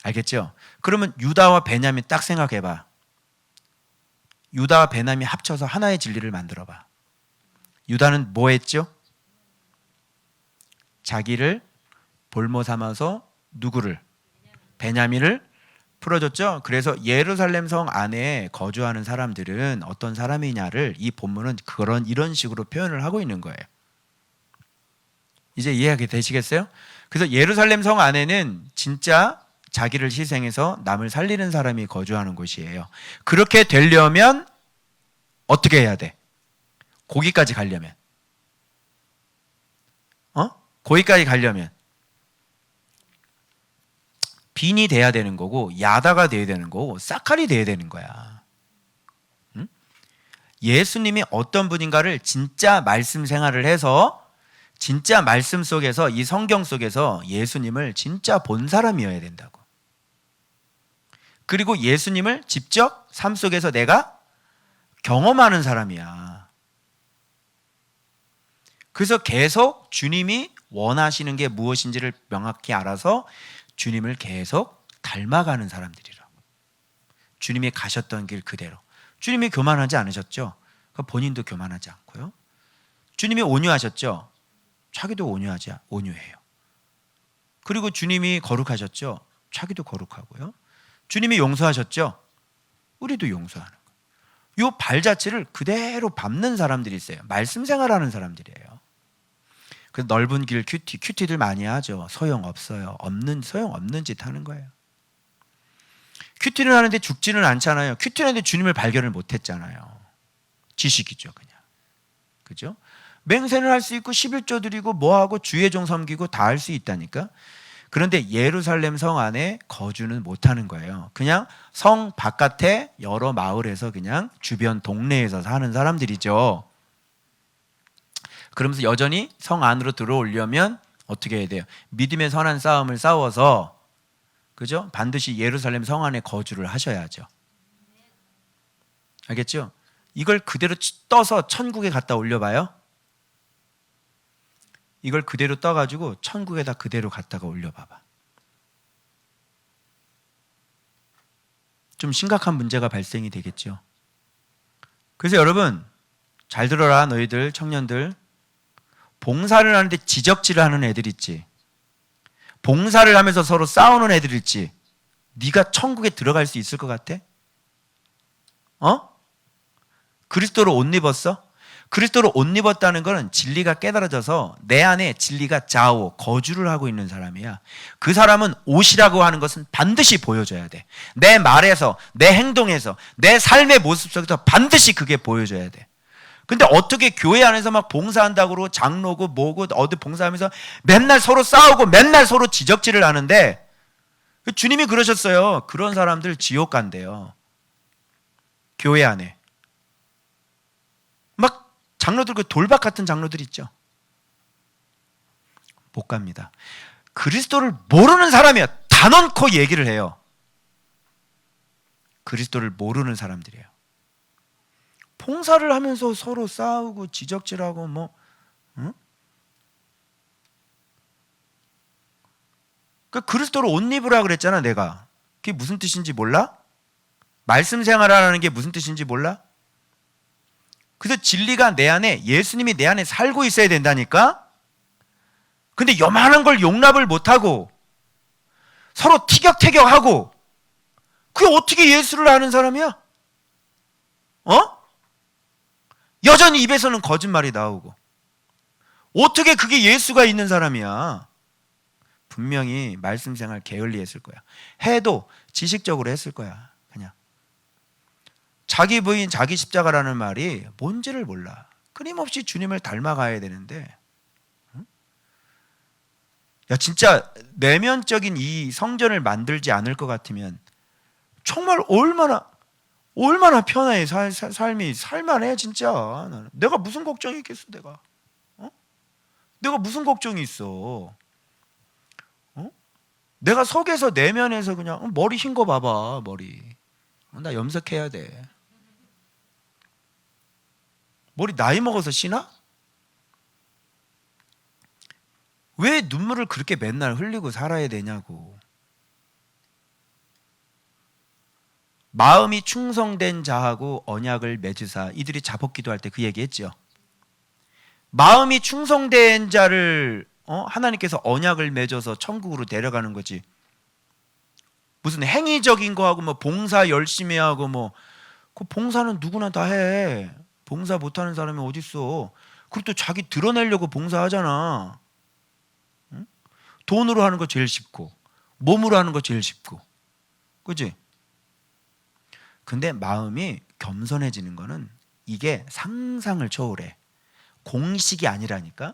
[SPEAKER 1] 알겠죠? 그러면 유다와 베냐민 딱 생각해봐. 유다와 베냐민이 합쳐서 하나의 진리를 만들어봐. 유다는 뭐 했죠? 자기를 볼모 삼아서 누구를? 베냐민을 풀어줬죠. 그래서 예루살렘 성 안에 거주하는 사람들은 어떤 사람이냐를 이 본문은 이런 식으로 표현을 하고 있는 거예요. 이제 이해가 되시겠어요? 그래서 예루살렘 성 안에는 진짜 자기를 희생해서 남을 살리는 사람이 거주하는 곳이에요. 그렇게 되려면 어떻게 해야 돼? 거기까지 가려면 거기까지 가려면 빈이 돼야 되는 거고 야다가 돼야 되는 거고 사칼이 돼야 되는 거야. 응? 예수님이 어떤 분인가를 진짜 말씀 생활을 해서 진짜 말씀 속에서 이 성경 속에서 예수님을 진짜 본 사람이어야 된다고. 그리고 예수님을 직접 삶 속에서 내가 경험하는 사람이야. 그래서 계속 주님이 원하시는 게 무엇인지를 명확히 알아서 주님을 계속 닮아가는 사람들이라고. 주님이 가셨던 길 그대로. 주님이 교만하지 않으셨죠? 본인도 교만하지 않고요. 주님이 온유하셨죠? 자기도 온유해요. 그리고 주님이 거룩하셨죠? 자기도 거룩하고요. 주님이 용서하셨죠? 우리도 용서하는 거예요. 이 발 자체를 그대로 밟는 사람들이 있어요. 말씀 생활하는 사람들이에요. 그래서 넓은 길 큐티들 많이 하죠. 소용없어요. 소용없는 짓 하는 거예요. 큐티를 하는데 죽지는 않잖아요. 큐티를 하는데 주님을 발견을 못했잖아요. 지식이죠, 그냥. 그죠? 맹세는 할 수 있고 11조 드리고 뭐하고 주의 종 섬기고 다 할 수 있다니까. 그런데 예루살렘 성 안에 거주는 못하는 거예요. 그냥 성 바깥에 여러 마을에서 그냥 주변 동네에서 사는 사람들이죠. 그러면서 여전히 성 안으로 들어오려면 어떻게 해야 돼요? 믿음의 선한 싸움을 싸워서, 그죠? 반드시 예루살렘 성 안에 거주를 하셔야죠. 알겠죠? 이걸 그대로 떠서 천국에 갖다 올려봐요. 이걸 그대로 떠가지고 천국에다 그대로 갖다가 올려봐봐. 좀 심각한 문제가 발생이 되겠죠. 그래서 여러분 잘 들어라. 너희들 청년들, 봉사를 하는데 지적질을 하는 애들 있지, 봉사를 하면서 서로 싸우는 애들 있지, 네가 천국에 들어갈 수 있을 것 같아? 그리스도로 옷 입었어? 그리스도로 옷 입었다는 것은 진리가 깨달아져서 내 안에 진리가 좌우 거주를 하고 있는 사람이야. 그 사람은 옷이라고 하는 것은 반드시 보여줘야 돼. 내 말에서, 내 행동에서, 내 삶의 모습 속에서 반드시 그게 보여줘야 돼. 근데 어떻게 교회 안에서 막 봉사한다고 그러고 장로고 뭐고 어디 봉사하면서 맨날 서로 싸우고 맨날 서로 지적질을 하는데, 주님이 그러셨어요. 그런 사람들 지옥 간대요. 교회 안에 막 장로들, 그 돌박 같은 장로들 있죠. 못 갑니다. 그리스도를 모르는 사람이야. 단언코 얘기를 해요. 그리스도를 모르는 사람들이에요. 봉사를 하면서 서로 싸우고 지적질하고 뭐, 응? 그 그리스도를 옷 입으라 그랬잖아, 내가. 그게 무슨 뜻인지 몰라? 말씀 생활하라는 게 무슨 뜻인지 몰라? 그래서 진리가 내 안에, 예수님이 내 안에 살고 있어야 된다니까? 근데 요만한 걸 용납을 못하고 서로 티격태격하고, 그게 어떻게 예수를 아는 사람이야? 여전히 입에서는 거짓말이 나오고, 어떻게 그게 예수가 있는 사람이야? 분명히 말씀 생활 게을리했을 거야. 해도 지식적으로 했을 거야. 그냥 자기 부인 자기 십자가라는 말이 뭔지를 몰라. 끊임없이 주님을 닮아가야 되는데, 야 진짜 내면적인 이 성전을 만들지 않을 것 같으면 정말 얼마나 편해. 삶이 살만해 진짜. 나는. 내가 무슨 걱정이 있겠어. 내가 무슨 걱정이 있어. 내가 속에서 내면에서 그냥 머리 흰 거 봐봐. 머리 나 염색해야 돼. 머리 나이 먹어서 쉬나? 왜 눈물을 그렇게 맨날 흘리고 살아야 되냐고. 마음이 충성된 자하고 언약을 맺으사, 이들이 자복 기도할 때 그 얘기했죠. 마음이 충성된 자를 하나님께서 언약을 맺어서 천국으로 데려가는 거지. 무슨 행위적인 거하고 뭐 봉사 열심히 하고 뭐, 그 봉사는 누구나 다 해. 봉사 못하는 사람이 어디 있어? 그리고 또 자기 드러내려고 봉사하잖아. 응? 돈으로 하는 거 제일 쉽고, 몸으로 하는 거 제일 쉽고, 그지? 근데 마음이 겸손해지는 거는 이게 상상을 초월해. 공식이 아니라니까.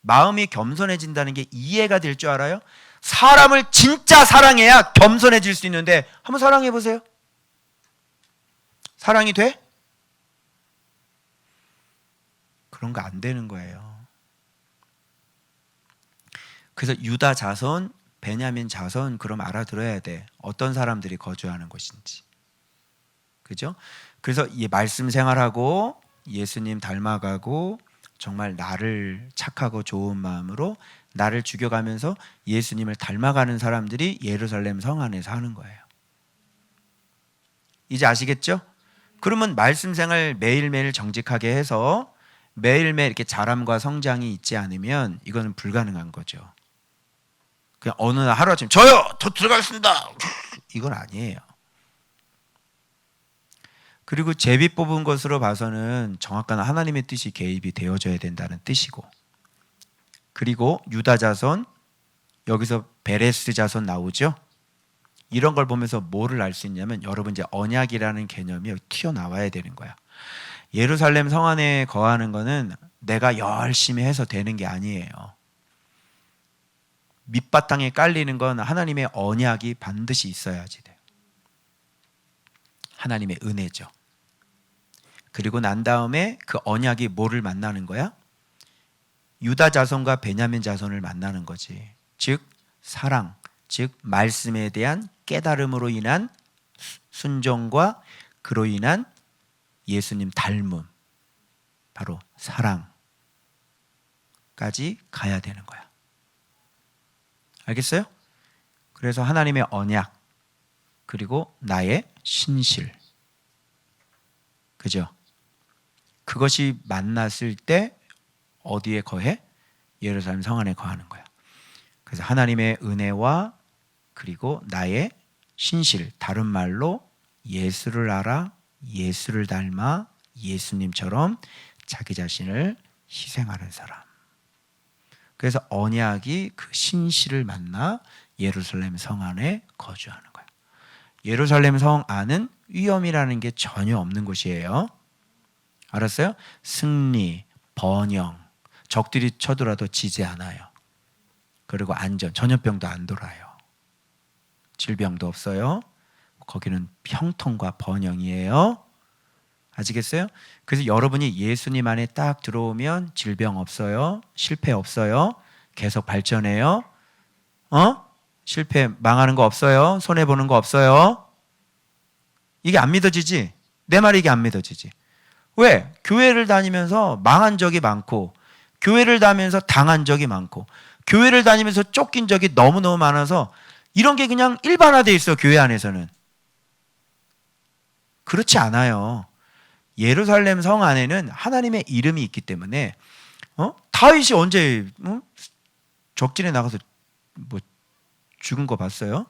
[SPEAKER 1] 마음이 겸손해진다는 게 이해가 될 줄 알아요? 사람을 진짜 사랑해야 겸손해질 수 있는데, 한번 사랑해 보세요. 사랑이 돼? 그런 거 안 되는 거예요. 그래서 유다 자손, 베냐민 자손, 그럼 알아들어야 돼. 어떤 사람들이 거주하는 곳인지. 그죠? 그래서 이 말씀 생활하고 예수님 닮아가고 정말 나를 착하고 좋은 마음으로 나를 죽여가면서 예수님을 닮아가는 사람들이 예루살렘 성 안에 사는 거예요. 이제 아시겠죠? 그러면 말씀 생활 매일매일 정직하게 해서 매일매일 이렇게 자람과 성장이 있지 않으면 이거는 불가능한 거죠. 그냥 어느 날 하루아침 저요! 더 들어가겠습니다! 이건 아니에요. 그리고 제비 뽑은 것으로 봐서는 정확한 하나님의 뜻이 개입이 되어져야 된다는 뜻이고, 그리고 유다 자손, 여기서 베레스 자손 나오죠. 이런 걸 보면서 뭐를 알 수 있냐면, 여러분 이제 언약이라는 개념이 튀어나와야 되는 거야. 예루살렘 성 안에 거하는 거는 내가 열심히 해서 되는 게 아니에요. 밑바탕에 깔리는 건 하나님의 언약이 반드시 있어야지 돼요. 하나님의 은혜죠. 그리고 난 다음에 그 언약이 뭐를 만나는 거야? 유다 자손과 베냐민 자손을 만나는 거지. 즉 사랑, 즉 말씀에 대한 깨달음으로 인한 순종과 그로 인한 예수님 닮음, 바로 사랑까지 가야 되는 거야. 알겠어요? 그래서 하나님의 언약, 그리고 나의 신실, 그죠? 그것이 만났을 때 어디에 거해? 예루살렘 성 안에 거하는 거야. 그래서 하나님의 은혜와 그리고 나의 신실, 다른 말로 예수를 알아, 예수를 닮아 예수님처럼 자기 자신을 희생하는 사람. 그래서 언약이 그 신실을 만나 예루살렘 성 안에 거주하는 거야. 예루살렘 성 안은 위험이라는 게 전혀 없는 곳이에요. 알았어요? 승리, 번영, 적들이 쳐들어도 지지 않아요. 그리고 안전, 전염병도 안 돌아요. 질병도 없어요. 거기는 형통과 번영이에요. 아시겠어요? 그래서 여러분이 예수님 안에 딱 들어오면 질병 없어요. 실패 없어요. 계속 발전해요. 실패 망하는 거 없어요. 손해보는 거 없어요. 이게 안 믿어지지? 내 말이 이게 안 믿어지지? 왜? 교회를 다니면서 망한 적이 많고, 교회를 다니면서 당한 적이 많고, 교회를 다니면서 쫓긴 적이 너무너무 많아서 이런 게 그냥 일반화되어 있어. 교회 안에서는. 그렇지 않아요. 예루살렘 성 안에는 하나님의 이름이 있기 때문에 다윗이 언제 적진에 나가서 뭐 죽은 거 봤어요?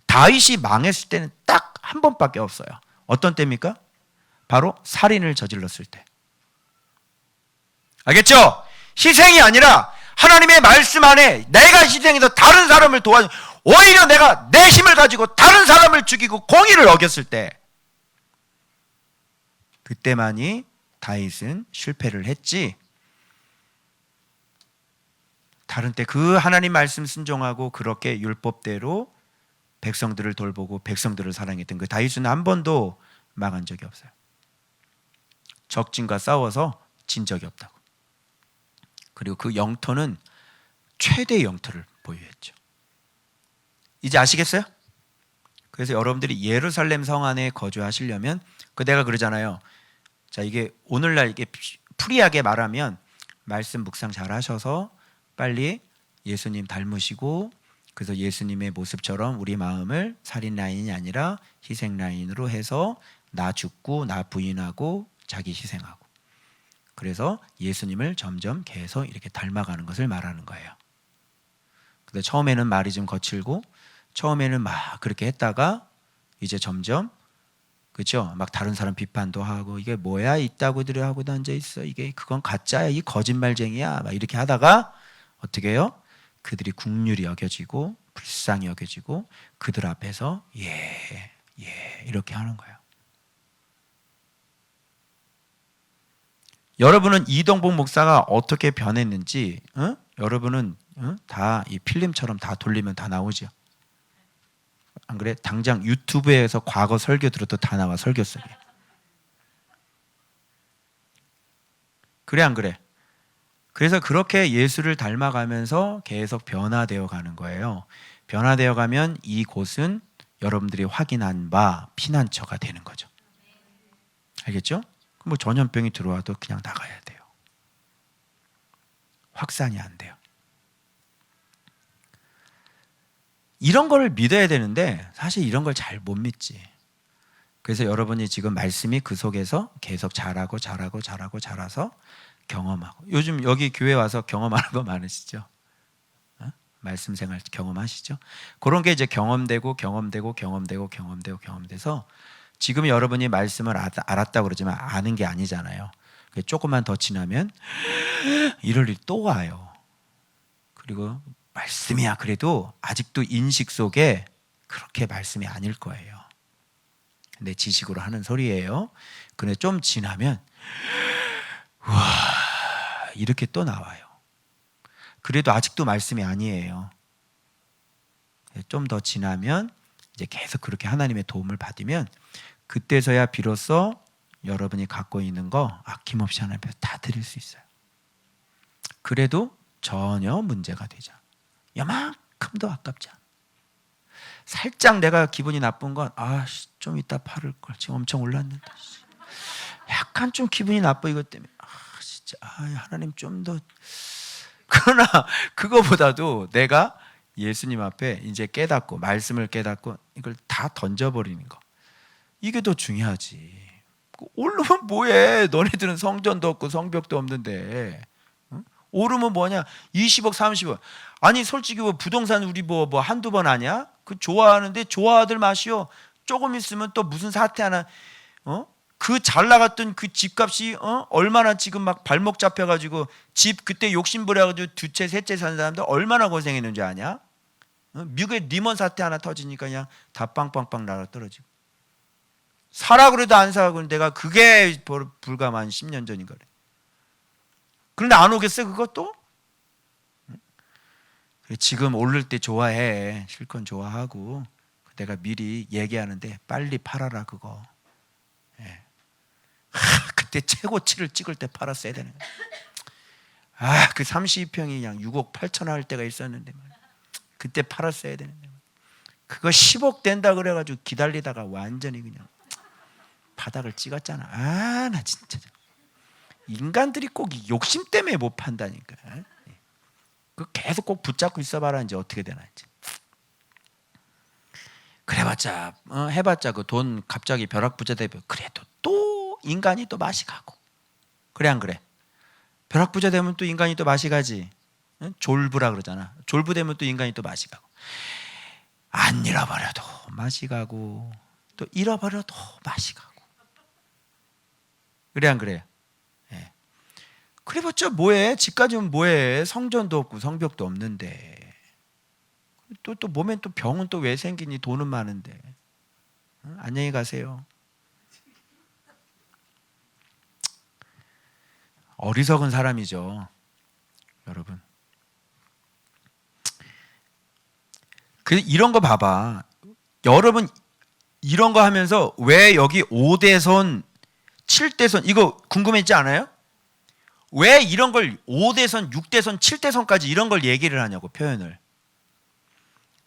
[SPEAKER 1] 다윗이 망했을 때는 딱 한 번밖에 없어요. 어떤 때입니까? 바로 살인을 저질렀을 때. 알겠죠? 희생이 아니라 하나님의 말씀 안에 내가 희생해서 다른 사람을 도와줘, 오히려 내가 내 힘을 가지고 다른 사람을 죽이고 공의를 어겼을 때, 그때만이 다윗은 실패를 했지, 다른 때 그 하나님 말씀 순종하고 그렇게 율법대로 백성들을 돌보고 백성들을 사랑했던 그 다윗은 한 번도 망한 적이 없어요. 적진과 싸워서 진 적이 없다고. 그리고 그 영토는 최대의 영토를 보유했죠. 이제 아시겠어요? 그래서 여러분들이 예루살렘 성 안에 거주하시려면, 그 내가 그러잖아요. 자, 이게 오늘날 이게 프리하게 말하면 말씀 묵상 잘 하셔서 빨리 예수님 닮으시고, 그래서 예수님의 모습처럼 우리 마음을 살인 라인이 아니라 희생 라인으로 해서 나 죽고 나 부인하고 자기 희생하고, 그래서 예수님을 점점 계속 이렇게 닮아가는 것을 말하는 거예요. 근데 처음에는 말이 좀 거칠고, 처음에는 막 그렇게 했다가 이제 점점, 그렇죠? 막 다른 사람 비판도 하고, 이게 뭐야 이따구들이 하고 앉아 있어, 이게 그건 가짜야, 이 거짓말쟁이야, 막 이렇게 하다가 어떻게 해요? 그들이 국률이 여겨지고 불쌍히 여겨지고 그들 앞에서 예 이렇게 하는 거예요. 여러분은 이동복 목사가 어떻게 변했는지 여러분은 다 이 필름처럼 다 돌리면 다 나오죠. 안 그래? 당장 유튜브에서 과거 설교 들어도 다 나와, 설교 속에. 그래 안 그래? 그래서 그렇게 예수를 닮아가면서 계속 변화되어 가는 거예요. 변화되어 가면 이곳은 여러분들이 확인한 바 피난처가 되는 거죠. 알겠죠? 뭐 전염병이 들어와도 그냥 나가야 돼요. 확산이 안 돼요. 이런 걸 믿어야 되는데 사실 이런 걸 잘 못 믿지. 그래서 여러분이 지금 말씀이 그 속에서 계속 자라서 경험하고, 요즘 여기 교회 와서 경험하는 거 많으시죠? 말씀 생활 경험하시죠? 그런 게 이제 경험되고 경험돼서 지금 여러분이 말씀을 알았다고 그러지만 아는 게 아니잖아요. 조금만 더 지나면 이럴 일이 또 와요. 그리고 말씀이야 그래도 아직도 인식 속에 그렇게 말씀이 아닐 거예요. 근데 지식으로 하는 소리예요. 근데 좀 지나면 와 이렇게 또 나와요. 그래도 아직도 말씀이 아니에요. 좀 더 지나면 이제 계속 그렇게 하나님의 도움을 받으면 그때서야 비로소 여러분이 갖고 있는 거 아낌없이 하나님 앞에 다 드릴 수 있어요. 그래도 전혀 문제가 되지 않아요. 요만큼도 아깝지 않아요. 살짝 내가 기분이 나쁜 건 좀 이따 팔을 걸, 지금 엄청 올랐는데 약간 좀 기분이 나빠 이것 때문에 진짜 하나님 좀 더. 그러나 그거보다도 내가 예수님 앞에 이제 깨닫고 말씀을 깨닫고 이걸 다 던져버리는 거, 이게 더 중요하지. 오르면 뭐해? 너네들은 성전도 없고 성벽도 없는데 오르면 뭐냐? 20억 30억. 아니 솔직히 뭐 부동산 우리 뭐 한두 번 하냐? 그 좋아하는데 좋아하들 마시오. 조금 있으면 또 무슨 사태 하나 그 잘 나갔던 그 집값이 얼마나 지금 막 발목 잡혀가지고 집 그때 욕심부려가지고 두 채 세 채 사는 사람들 얼마나 고생했는지 아냐? 미국에 리먼 사태 하나 터지니까 그냥 다 빵빵빵 나가 떨어지고, 사라 그래도 안 사고, 내가 그게 불과 한 10년 전인 거래. 그런데 안 오겠어 그것도? 지금 오를 때 좋아해, 실컷 좋아하고, 내가 미리 얘기하는데 빨리 팔아라 그거. 그때 최고치를 찍을 때 팔았어야 되는 거야. 그 32평이 그냥 6억 8천 할 때가 있었는데 그때 팔았어야 되는데 그거 10억 된다 그래가지고 기다리다가 완전히 그냥 바닥을 찍었잖아. 나 진짜 인간들이 꼭 욕심 때문에 못 판다니까. 그 계속 꼭 붙잡고 있어봐라 이제 어떻게 되나 이제. 그래봤자 해봤자 그 돈 갑자기 벼락부자 되면 그래도 또 인간이 또 맛이 가고, 그래 안 그래? 벼락부자 되면 또 인간이 또 맛이 가지. 졸부라 그러잖아. 졸부 되면 또 인간이 또 맛이 가고, 안 잃어버려도 맛이 가고 또 잃어버려도 맛이 가고, 그래 안 그래? 그래봤자 뭐해? 집 가지면 뭐해? 성전도 없고 성벽도 없는데 또 몸엔 또 병은 또 왜 생기니? 돈은 많은데. 안녕히 가세요. 어리석은 사람이죠, 여러분. 이런 거 봐봐. 여러분 이런 거 하면서 왜 여기 5대선, 7대선 이거 궁금했지 않아요? 왜 이런 걸 5대선, 6대선, 7대선까지 이런 걸 얘기를 하냐고, 표현을.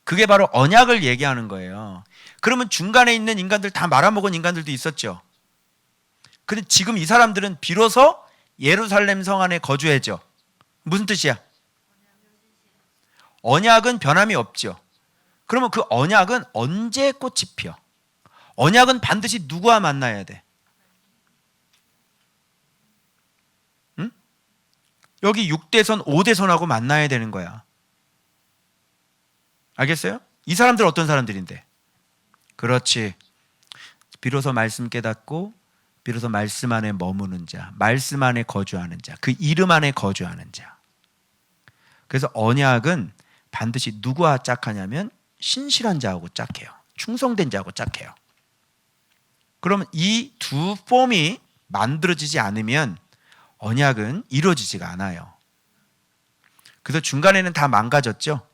[SPEAKER 1] 그게 바로 언약을 얘기하는 거예요. 그러면 중간에 있는 인간들 다 말아먹은 인간들도 있었죠. 근데 지금 이 사람들은 비로소 예루살렘 성 안에 거주해죠. 무슨 뜻이야? 언약은 변함이 없죠. 그러면 그 언약은 언제 꽃이 피어? 언약은 반드시 누구와 만나야 돼? 응? 여기 6대선, 5대선하고 만나야 되는 거야. 알겠어요? 이 사람들 어떤 사람들인데? 그렇지. 비로소 말씀 깨닫고 비로소 말씀 안에 머무는 자, 말씀 안에 거주하는 자, 그 이름 안에 거주하는 자. 그래서 언약은 반드시 누구와 짝하냐면 신실한 자하고 짝해요. 충성된 자하고 짝해요. 그러면 이 두 폼이 만들어지지 않으면 언약은 이루어지지가 않아요. 그래서 중간에는 다 망가졌죠.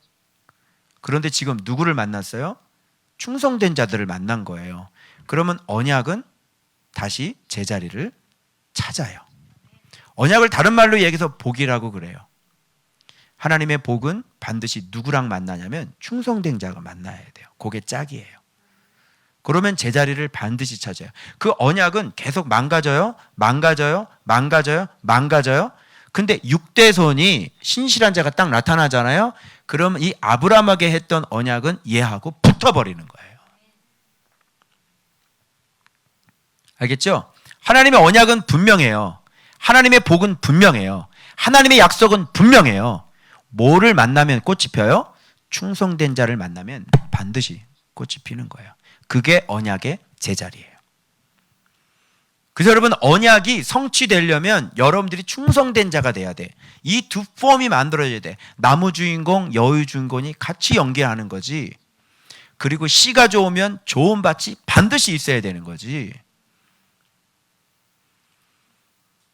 [SPEAKER 1] 그런데 지금 누구를 만났어요? 충성된 자들을 만난 거예요. 그러면 언약은 다시 제자리를 찾아요. 언약을 다른 말로 얘기해서 복이라고 그래요. 하나님의 복은 반드시 누구랑 만나냐면 충성된 자가 만나야 돼요. 그게 짝이에요. 그러면 제자리를 반드시 찾아요. 그 언약은 계속 망가져요. 근데 6대손이 신실한 자가 딱 나타나잖아요. 그러면 이 아브라함에게 했던 언약은 얘하고 붙어버리는 거예요. 알겠죠? 하나님의 언약은 분명해요. 하나님의 복은 분명해요. 하나님의 약속은 분명해요. 뭐를 만나면 꽃이 펴요? 충성된 자를 만나면 반드시 꽃이 피는 거예요. 그게 언약의 제자리예요. 그래서 여러분, 언약이 성취되려면 여러분들이 충성된 자가 돼야 돼. 이 두 폼이 만들어져야 돼. 나무 주인공, 여우 주인공이 같이 연계하는 거지. 그리고 씨가 좋으면 좋은 밭이 반드시 있어야 되는 거지.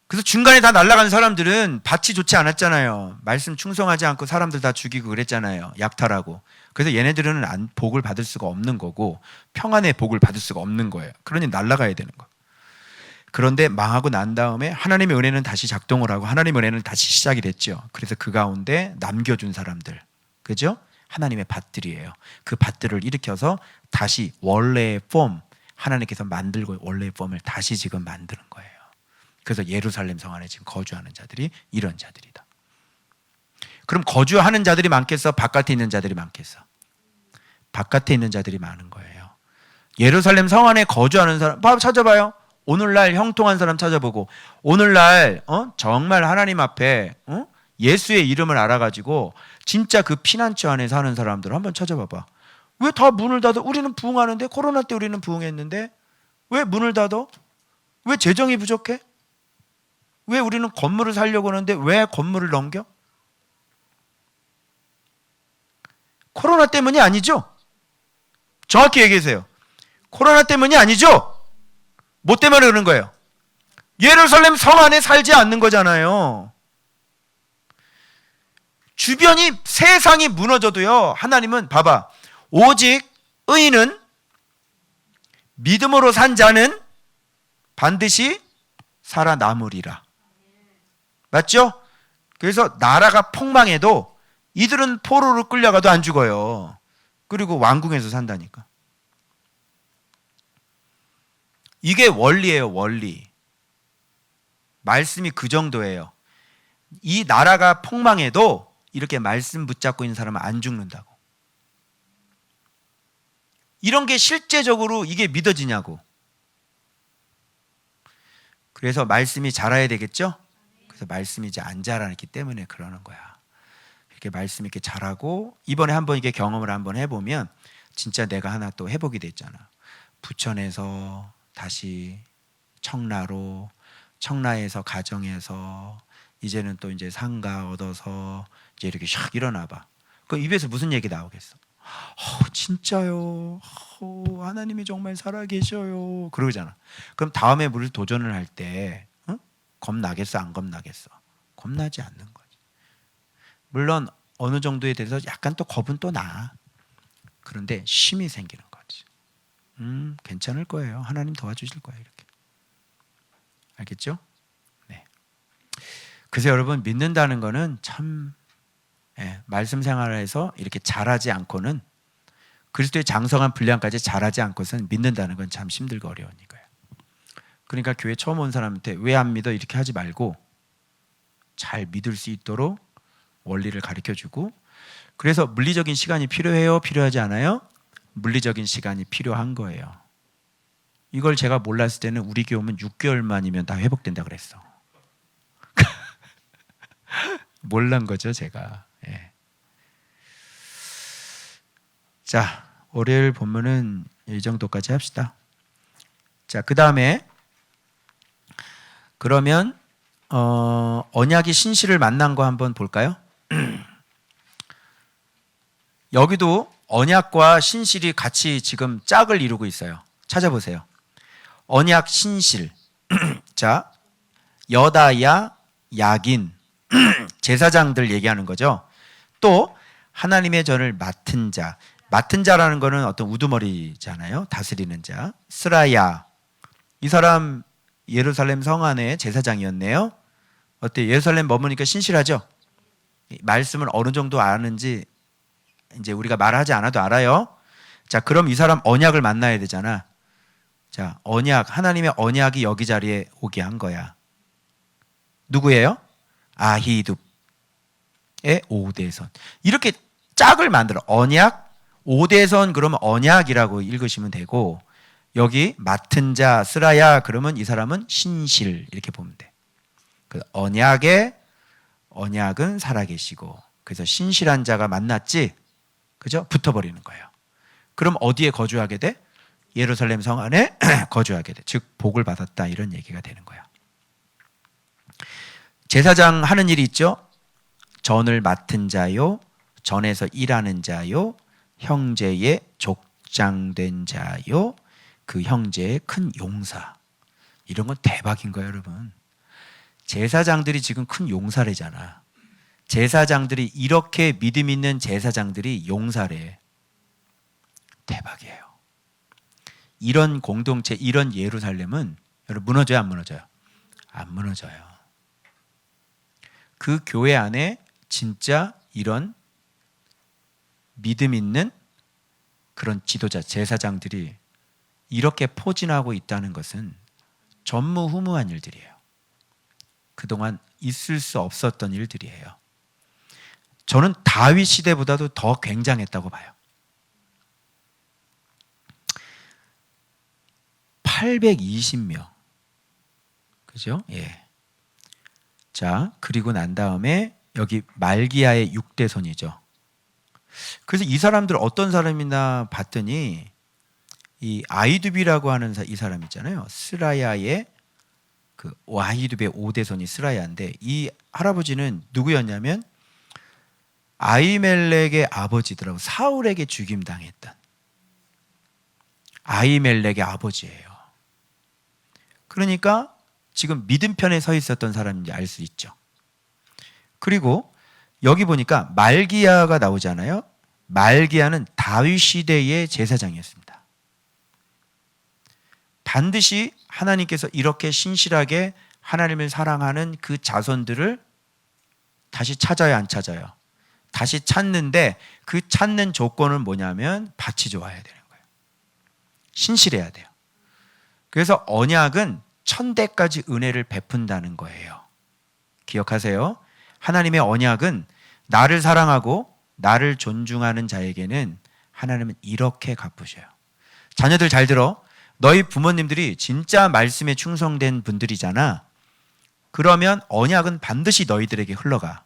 [SPEAKER 1] 그래서 중간에 다 날아간 사람들은 밭이 좋지 않았잖아요. 말씀 충성하지 않고 사람들 다 죽이고 그랬잖아요. 약탈하고. 그래서 얘네들은 복을 받을 수가 없는 거고 평안의 복을 받을 수가 없는 거예요. 그러니 날아가야 되는 거. 그런데 망하고 난 다음에 하나님의 은혜는 다시 작동을 하고 하나님의 은혜는 다시 시작이 됐죠. 그래서 그 가운데 남겨준 사람들, 그죠? 하나님의 밭들이에요. 그 밭들을 일으켜서 다시 원래의 폼, 하나님께서 만들고 원래의 폼을 다시 지금 만드는 거예요. 그래서 예루살렘 성 안에 지금 거주하는 자들이 이런 자들이다. 그럼 거주하는 자들이 많겠어? 바깥에 있는 자들이 많겠어? 바깥에 있는 자들이 많은 거예요. 예루살렘 성 안에 거주하는 사람, 찾아봐요. 오늘날 형통한 사람 찾아보고, 오늘날 정말 하나님 앞에 예수의 이름을 알아가지고 진짜 그 피난처 안에 사는 사람들 한번 찾아봐봐. 왜 다 문을 닫아? 우리는 부흥하는데, 코로나 때 우리는 부흥했는데 왜 문을 닫아? 왜 재정이 부족해? 왜 우리는 건물을 살려고 하는데 왜 건물을 넘겨? 코로나 때문이 아니죠? 정확히 얘기하세요. 코로나 때문이 아니죠? 뭐 때문에 그러는 거예요? 예루살렘 성 안에 살지 않는 거잖아요. 주변이 세상이 무너져도요, 하나님은 봐봐, 오직 의인은 믿음으로 산 자는 반드시 살아남으리라. 맞죠? 그래서 나라가 폭망해도 이들은 포로로 끌려가도 안 죽어요. 그리고 왕궁에서 산다니까. 이게 원리예요, 원리. 말씀이 그 정도예요. 이 나라가 폭망해도 이렇게 말씀 붙잡고 있는 사람은 안 죽는다고. 이런 게 실제적으로 이게 믿어지냐고. 그래서 말씀이 자라야 되겠죠? 그래서 말씀이 이제 안 자라기 때문에 그러는 거야. 이렇게 말씀이 이렇게 자라고, 이번에 한번 이게 경험을 한번 해보면 진짜 내가 하나 또 회복이 됐잖아. 부천에서 다시 청라로, 청라에서 가정에서 이제는 또 이제 상가 얻어서 이제 이렇게 샥 일어나 봐. 그 입에서 무슨 얘기 나오겠어? 진짜요? 하나님이 정말 살아계셔요. 그러잖아. 그럼 다음에 물 도전을 할 때 겁나겠어? 안 겁나겠어? 겁나지 않는 거지. 물론 어느 정도에 대해서 약간 또 겁은 또 나. 그런데 힘이 생기는 거지. 괜찮을 거예요. 하나님 도와주실 거예요. 이렇게. 알겠죠? 네. 그래서 여러분, 믿는다는 거는 참, 말씀 생활에서 이렇게 잘하지 않고는, 그리스도의 장성한 분량까지 잘하지 않고서는 믿는다는 건 참 힘들고 어려운 거예요. 그러니까 교회 처음 온 사람한테 왜 안 믿어? 이렇게 하지 말고 잘 믿을 수 있도록 원리를 가르쳐주고, 그래서 물리적인 시간이 필요해요? 필요하지 않아요? 물리적인 시간이 필요한 거예요. 이걸 제가 몰랐을 때는 우리 교회 오면 6개월만이면 다 회복된다 그랬어. 몰란 거죠, 제가. 예. 자, 월요일 본문은 이 정도까지 합시다. 자, 그 다음에 그러면 언약이 신실을 만난 거 한번 볼까요? 여기도 언약과 신실이 같이 지금 짝을 이루고 있어요. 찾아보세요. 언약, 신실. 자, 여다야, 야긴, 제사장들 얘기하는 거죠. 또 하나님의 전을 맡은 자. 맡은 자라는 거는 어떤 우두머리잖아요. 다스리는 자. 스라야. 이 사람 예루살렘 성 안에 제사장이었네요. 어때? 예루살렘 머무니까 신실하죠? 말씀을 어느 정도 아는지 이제 우리가 말하지 않아도 알아요. 자, 그럼 이 사람 언약을 만나야 되잖아. 자, 언약, 하나님의 언약이 여기 자리에 오게 한 거야. 누구예요? 아히둡의 5대선. 이렇게 짝을 만들어. 언약, 5대선 그러면 언약이라고 읽으시면 되고, 여기 맡은 자, 스라야 그러면 이 사람은 신실 이렇게 보면 돼. 그 언약은 살아계시고, 그래서 신실한 자가 만났지, 그죠? 붙어버리는 거예요. 그럼 어디에 거주하게 돼? 예루살렘 성 안에 거주하게 돼. 즉 복을 받았다 이런 얘기가 되는 거야. 제사장 하는 일이 있죠. 전을 맡은 자요, 전에서 일하는 자요, 형제의 족장된 자요, 그 형제의 큰 용사. 이런 건 대박인 거예요, 여러분. 제사장들이 지금 큰 용사래잖아. 제사장들이 이렇게 믿음 있는 제사장들이 용사래. 대박이에요. 이런 공동체, 이런 예루살렘은 여러분 무너져요, 안 무너져요? 안 무너져요. 그 교회 안에 진짜 이런 믿음 있는 그런 지도자, 제사장들이 이렇게 포진하고 있다는 것은 전무후무한 일들이에요. 그동안 있을 수 없었던 일들이에요. 저는 다윗 시대보다도 더 굉장했다고 봐요. 820명. 그죠? 예. 자, 그리고 난 다음에 여기 말기야의 6대손이죠. 그래서 이 사람들 어떤 사람이나 봤더니 이 아히둡이라고 하는 이 사람 있잖아요. 스라야의 그 아히둡의 5대손이 스라야인데, 이 할아버지는 누구였냐면 아히멜렉의 아버지더라고. 사울에게 죽임당했던 아히멜렉의 아버지예요. 그러니까 지금 믿음 편에 서 있었던 사람인지 알 수 있죠. 그리고 여기 보니까 말기야가 나오잖아요. 말기야는 다윗 시대의 제사장이었습니다. 반드시 하나님께서 이렇게 신실하게 하나님을 사랑하는 그 자손들을 다시 찾아야 안 찾아요? 다시 찾는데 그 찾는 조건은 뭐냐면 밭이 좋아야 되는 거예요. 신실해야 돼요. 그래서 언약은 1000대까지 은혜를 베푼다는 거예요. 기억하세요. 하나님의 언약은 나를 사랑하고 나를 존중하는 자에게는 하나님은 이렇게 갚으셔요. 자녀들 잘 들어. 너희 부모님들이 진짜 말씀에 충성된 분들이잖아. 그러면 언약은 반드시 너희들에게 흘러가.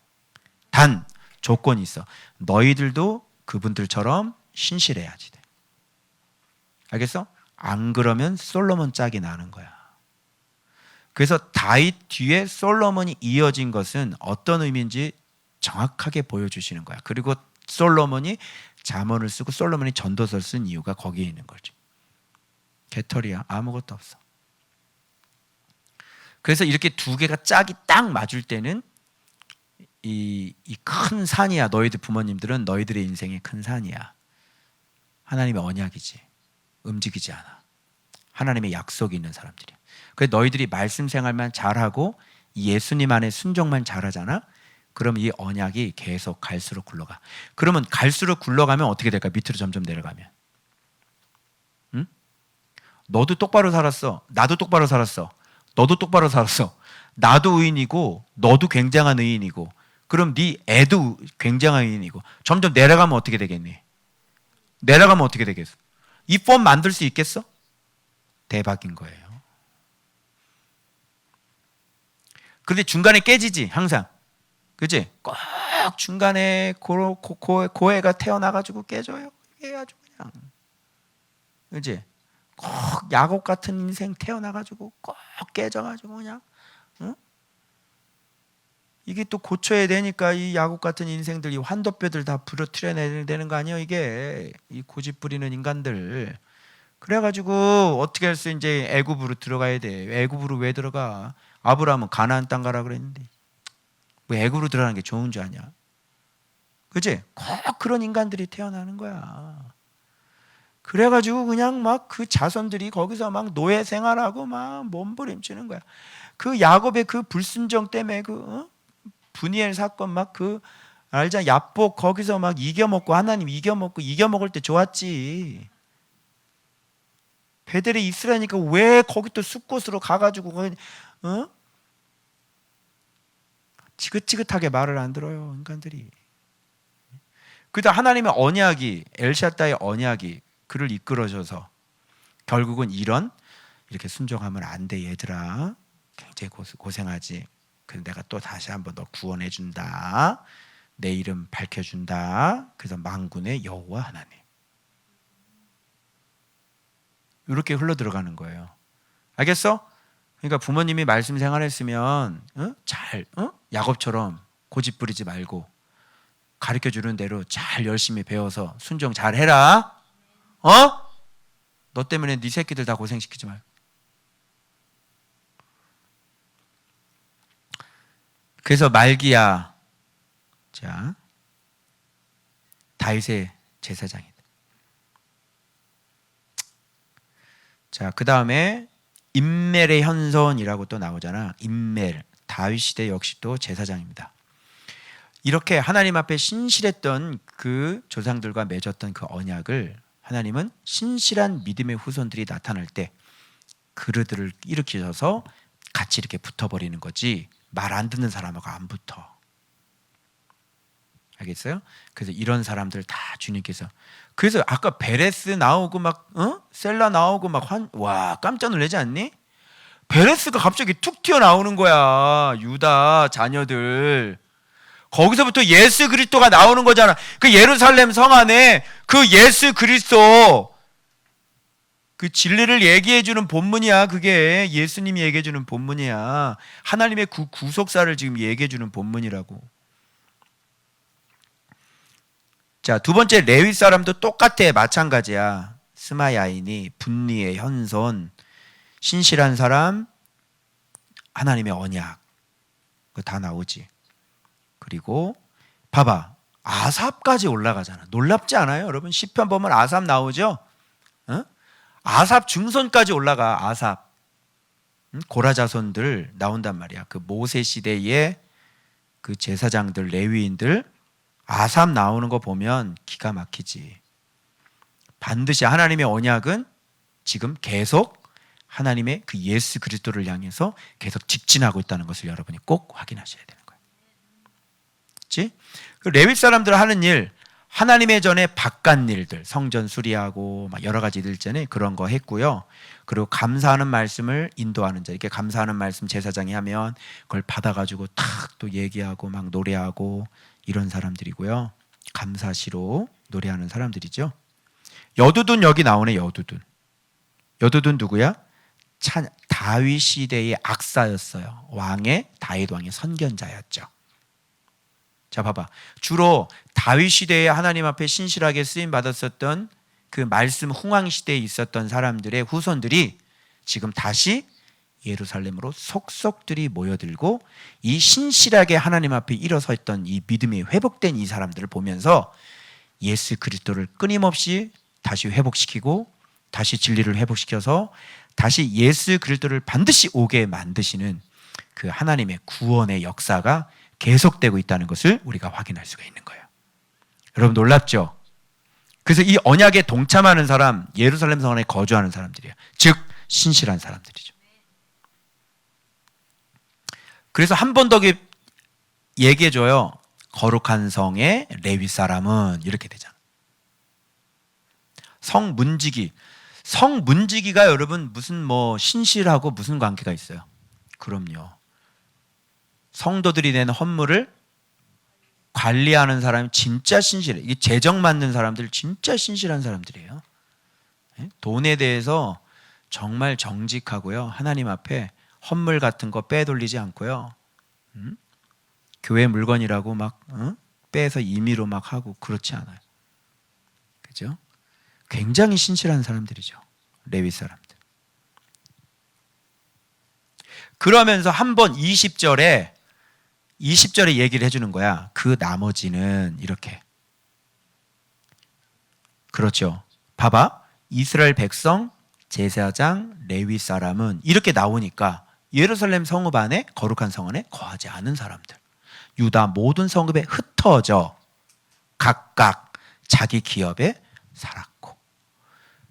[SPEAKER 1] 단 조건이 있어. 너희들도 그분들처럼 신실해야지 돼. 알겠어? 안 그러면 솔로몬 짝이 나는 거야. 그래서 다윗 뒤에 솔로몬이 이어진 것은 어떤 의미인지 정확하게 보여주시는 거야. 그리고 솔로몬이 잠언을 쓰고 솔로몬이 전도서를 쓴 이유가 거기에 있는 거죠. 개털이야. 아무것도 없어. 그래서 이렇게 두 개가 짝이 딱 맞을 때는 이 큰 산이야. 너희들 부모님들은 너희들의 인생의 큰 산이야. 하나님의 언약이지. 움직이지 않아. 하나님의 약속이 있는 사람들이야. 그래서 너희들이 말씀 생활만 잘하고 예수님 안에 순종만 잘하잖아. 그럼 이 언약이 계속 갈수록 굴러가. 그러면 갈수록 굴러가면 어떻게 될까? 밑으로 점점 내려가면. 응? 너도 똑바로 살았어. 나도 똑바로 살았어. 너도 똑바로 살았어. 나도 의인이고 너도 굉장한 의인이고 그럼 네 애도 굉장한 의인이고 점점 내려가면 어떻게 되겠니? 내려가면 어떻게 되겠어? 이 폼 만들 수 있겠어? 대박인 거예요. 근데 중간에 깨지지 항상. 그치? 꼭 중간에 고해가 태어나가지고 깨져요. 이게 아주 그냥. 그치? 꼭 야곱 같은 인생 태어나가지고 꼭 깨져가지고 그냥. 응? 이게 또 고쳐야 되니까 이 야곱 같은 인생들, 이 환도뼈들 다 부러뜨려내야 되는 거 아니에요? 이게 이 고집 부리는 인간들. 그래가지고 어떻게 할 수 이제 애굽으로 들어가야 돼. 애굽으로 왜 들어가? 아브라함은 가나안 땅 가라 그랬는데 왜 애굽으로 들어가는 게 좋은 줄 아냐? 그치? 꼭 그런 인간들이 태어나는 거야. 그래가지고 그냥 막 그 자손들이 거기서 막 노예 생활하고 막 몸부림치는 거야. 그 야곱의 그 불순종 때문에 그 브니엘 사건 막 그 알자 야복 거기서 막 이겨먹고 하나님 이겨먹을 때 좋았지. 베델이 이스라엘이니까 왜 거기 또 숲곳으로 가가지고 지긋지긋하게 말을 안 들어요 인간들이. 그다 하나님의 언약이 엘샤다의 언약이 그를 이끌어줘서 결국은 이렇게 순종하면 안 돼 얘들아. 굉장히 고생하지. 그래서 내가 또 다시 한번 너 구원해 준다. 내 이름 밝혀준다. 그래서 만군의 여호와 하나님. 이렇게 흘러 들어가는 거예요. 알겠어? 그러니까 부모님이 말씀 생활했으면 야곱처럼 고집 부리지 말고 가르쳐주는 대로 잘 열심히 배워서 순종 잘 해라. 너 때문에 네 새끼들 다 고생시키지 말고. 그래서 말기야, 자, 다윗의 제사장이다. 자, 그 다음에 임멜의 현손이라고 또 나오잖아. 임멜, 다윗 시대 역시 또 제사장입니다. 이렇게 하나님 앞에 신실했던 그 조상들과 맺었던 그 언약을 하나님은 신실한 믿음의 후손들이 나타날 때 그들을 일으키셔서 같이 이렇게 붙어버리는 거지 말 안 듣는 사람하고 안 붙어. 알겠어요? 그래서 이런 사람들 다 주님께서 그래서 아까 베레스 나오고 막 셀라 나오고 막 와 깜짝 놀라지 않니? 베레스가 갑자기 툭 튀어나오는 거야. 유다 자녀들. 거기서부터 예수 그리스도가 나오는 거잖아. 그 예루살렘 성 안에 그 예수 그리스도 그 진리를 얘기해 주는 본문이야. 그게 예수님이 얘기해 주는 본문이야. 하나님의 구속사를 지금 얘기해 주는 본문이라고. 자, 두 번째 레위 사람도 똑같아. 마찬가지야. 스마야인이 분리의 현손, 신실한 사람, 하나님의 언약. 그거 다 나오지. 그리고 봐봐. 아삽까지 올라가잖아. 놀랍지 않아요? 여러분 시편 보면 아삽 나오죠? 아삽 중손까지 올라가. 아삽. 고라 자손들 나온단 말이야. 그 모세 시대의 그 제사장들, 레위인들 아삽 나오는 거 보면 기가 막히지. 반드시 하나님의 언약은 지금 계속 하나님의 그 예수 그리스도를 향해서 계속 직진하고 있다는 것을 여러분이 꼭 확인하셔야 되는 거예요. 그렇지? 그 레위 사람들 하는 일, 하나님의 전에 바깥 일들, 성전 수리하고 막 여러 가지 일 전에 그런 거 했고요. 그리고 감사하는 말씀을 인도하는 자, 이렇게 감사하는 말씀 제사장이 하면 그걸 받아가지고 탁 또 얘기하고 막 노래하고 이런 사람들이고요. 감사시로 노래하는 사람들이죠. 여두둔 여기 나오네. 여두둔 누구야? 다윗 시대의 악사였어요. 다윗 왕의 선견자였죠. 자, 봐봐. 주로 다윗 시대에 하나님 앞에 신실하게 쓰임 받았었던 그 말씀 흥왕 시대에 있었던 사람들의 후손들이 지금 다시 예루살렘으로 속속들이 모여들고 이 신실하게 하나님 앞에 일어섰던 이 믿음이 회복된 이 사람들을 보면서 예수 그리스도를 끊임없이 다시 회복시키고 다시 진리를 회복시켜서 다시 예수 그리스도를 반드시 오게 만드시는 그 하나님의 구원의 역사가 계속되고 있다는 것을 우리가 확인할 수가 있는 거예요. 여러분 놀랍죠? 그래서 이 언약에 동참하는 사람, 예루살렘 성 안에 거주하는 사람들이에요. 즉 신실한 사람들이죠. 그래서 한 번 더 얘기해줘요. 거룩한 성의 레위 사람은 이렇게 되잖아. 성문지기. 성문지기가 여러분 무슨 뭐 신실하고 무슨 관계가 있어요? 그럼요. 성도들이 낸 헌물을 관리하는 사람이 진짜 신실해. 이게 재정 맞는 사람들 진짜 신실한 사람들이에요. 돈에 대해서 정말 정직하고요. 하나님 앞에 헌물 같은 거 빼돌리지 않고요. 교회 물건이라고 막 빼서 임의로 막 하고 그렇지 않아요. 그죠? 굉장히 신실한 사람들이죠. 레위 사람들. 그러면서 한번 20절에 얘기를 해주는 거야. 그 나머지는 이렇게. 그렇죠. 봐봐. 이스라엘 백성, 제사장, 레위 사람은 이렇게 나오니까 예루살렘 성읍 안에 거룩한 성 안에 거하지 않은 사람들. 유다 모든 성읍에 흩어져 각각 자기 기업에 살았고.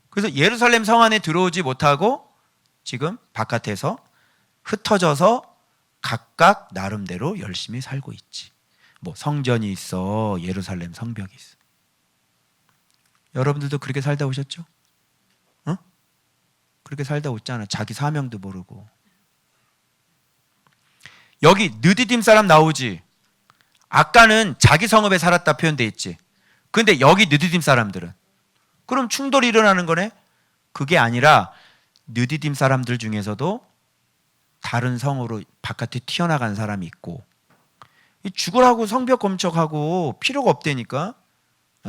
[SPEAKER 1] 그래서 예루살렘 성 안에 들어오지 못하고 지금 바깥에서 흩어져서 각각 나름대로 열심히 살고 있지. 뭐 성전이 있어, 예루살렘 성벽이 있어. 여러분들도 그렇게 살다 오셨죠? 어? 그렇게 살다 오잖아. 자기 사명도 모르고. 여기 느디딤 사람 나오지. 아까는 자기 성읍에 살았다 표현돼 있지. 근데 여기 느디딤 사람들은 그럼 충돌이 일어나는 거네? 그게 아니라 느디딤 사람들 중에서도 다른 성으로 바깥에 튀어나간 사람이 있고, 죽으라고 성벽 건축하고 필요가 없다니까.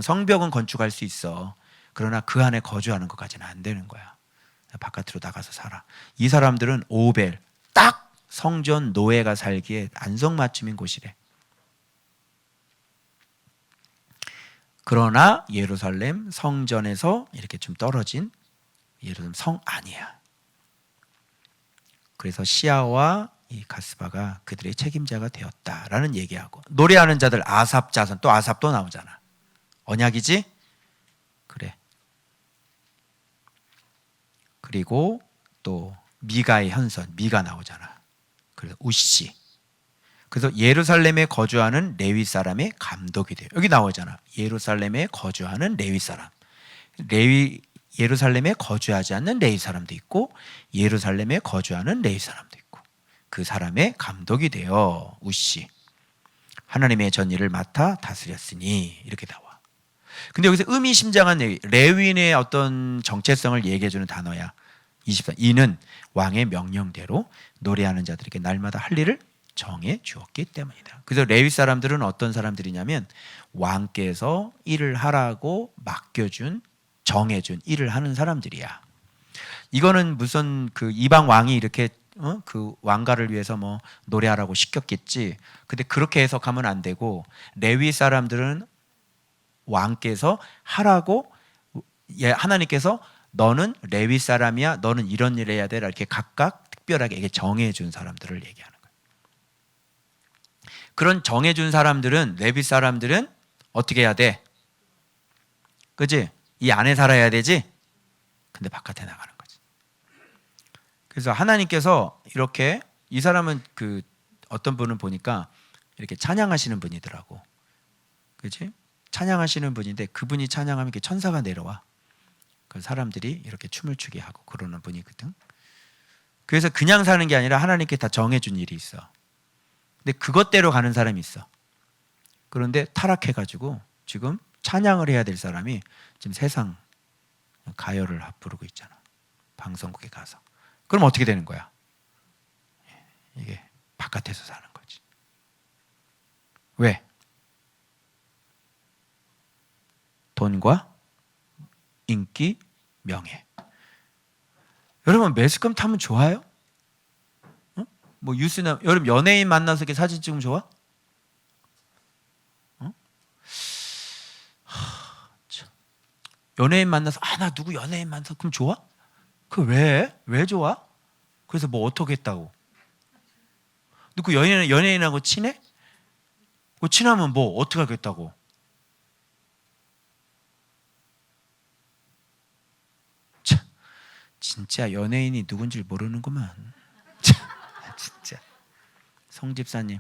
[SPEAKER 1] 성벽은 건축할 수 있어. 그러나 그 안에 거주하는 것까지는 안 되는 거야. 바깥으로 나가서 살아. 이 사람들은 오벨, 딱 성전 노예가 살기에 안성맞춤인 곳이래. 그러나 예루살렘 성전에서 이렇게 좀 떨어진 예루살렘 성 아니야. 그래서 시아와 이 가스바가 그들의 책임자가 되었다라는 얘기하고, 노래하는 자들 아삽 자손, 또 아삽도 나오잖아. 언약이지? 그래. 그리고 또 미가의 현선, 미가 나오잖아. 그래서 우시. 그래서 예루살렘에 거주하는 레위 사람의 감독이 돼요. 여기 나오잖아. 예루살렘에 거주하는 레위 사람. 예루살렘에 거주하지 않는 레위 사람도 있고, 예루살렘에 거주하는 레위 사람도 있고, 그 사람의 감독이 되어 우시. 하나님의 전일을 맡아 다스렸으니 이렇게 나와. 근데 여기서 의미심장한 레위인의 어떤 정체성을 얘기해주는 단어야. 24. 이는 왕의 명령대로 노래하는 자들에게 날마다 할 일을 정해 주었기 때문이다. 그래서 레위 사람들은 어떤 사람들이냐면 왕께서 일을 하라고 맡겨준, 정해준 일을 하는 사람들이야. 이거는 무슨 그 이방 왕이 이렇게 그 왕가를 위해서 뭐 노래하라고 시켰겠지. 근데 그렇게 해석하면 안 되고, 레위 사람들은 왕께서 하라고, 하나님께서 너는 레위 사람이야, 너는 이런 일을 해야 돼, 이렇게 각각 특별하게 이게 정해준 사람들을 얘기하는 거예요. 그런 정해준 사람들은, 레위 사람들은 어떻게 해야 돼? 그지? 이 안에 살아야 되지? 근데 바깥에 나가는 거지. 그래서 하나님께서 이렇게, 이 사람은 그 어떤 분은 보니까 이렇게 찬양하시는 분이더라고. 그지? 찬양하시는 분인데 그분이 찬양하면 이렇게 천사가 내려와. 그 사람들이 이렇게 춤을 추게 하고 그러는 분이거든. 그래서 그냥 사는 게 아니라 하나님께 다 정해준 일이 있어. 근데 그것대로 가는 사람이 있어. 그런데 타락해가지고 지금 찬양을 해야 될 사람이 지금 세상 가요를 부르고 있잖아. 방송국에 가서. 그럼 어떻게 되는 거야? 이게 바깥에서 사는 거지. 왜? 돈과 인기, 명예. 여러분 매스컴 타면 좋아요? 뭐 뉴스나, 여러분 연예인 만나서 이렇게 사진 찍으면 좋아? 연예인 만나서 나 누구 연예인 만나서 그럼 좋아? 그 왜 좋아? 그래서 뭐 어떻게 했다고? 너 그 연예인하고 친해? 그 친하면 뭐 어떻게 하겠다고? 참, 진짜 연예인이 누군지 모르는구만. 진짜 송 집사님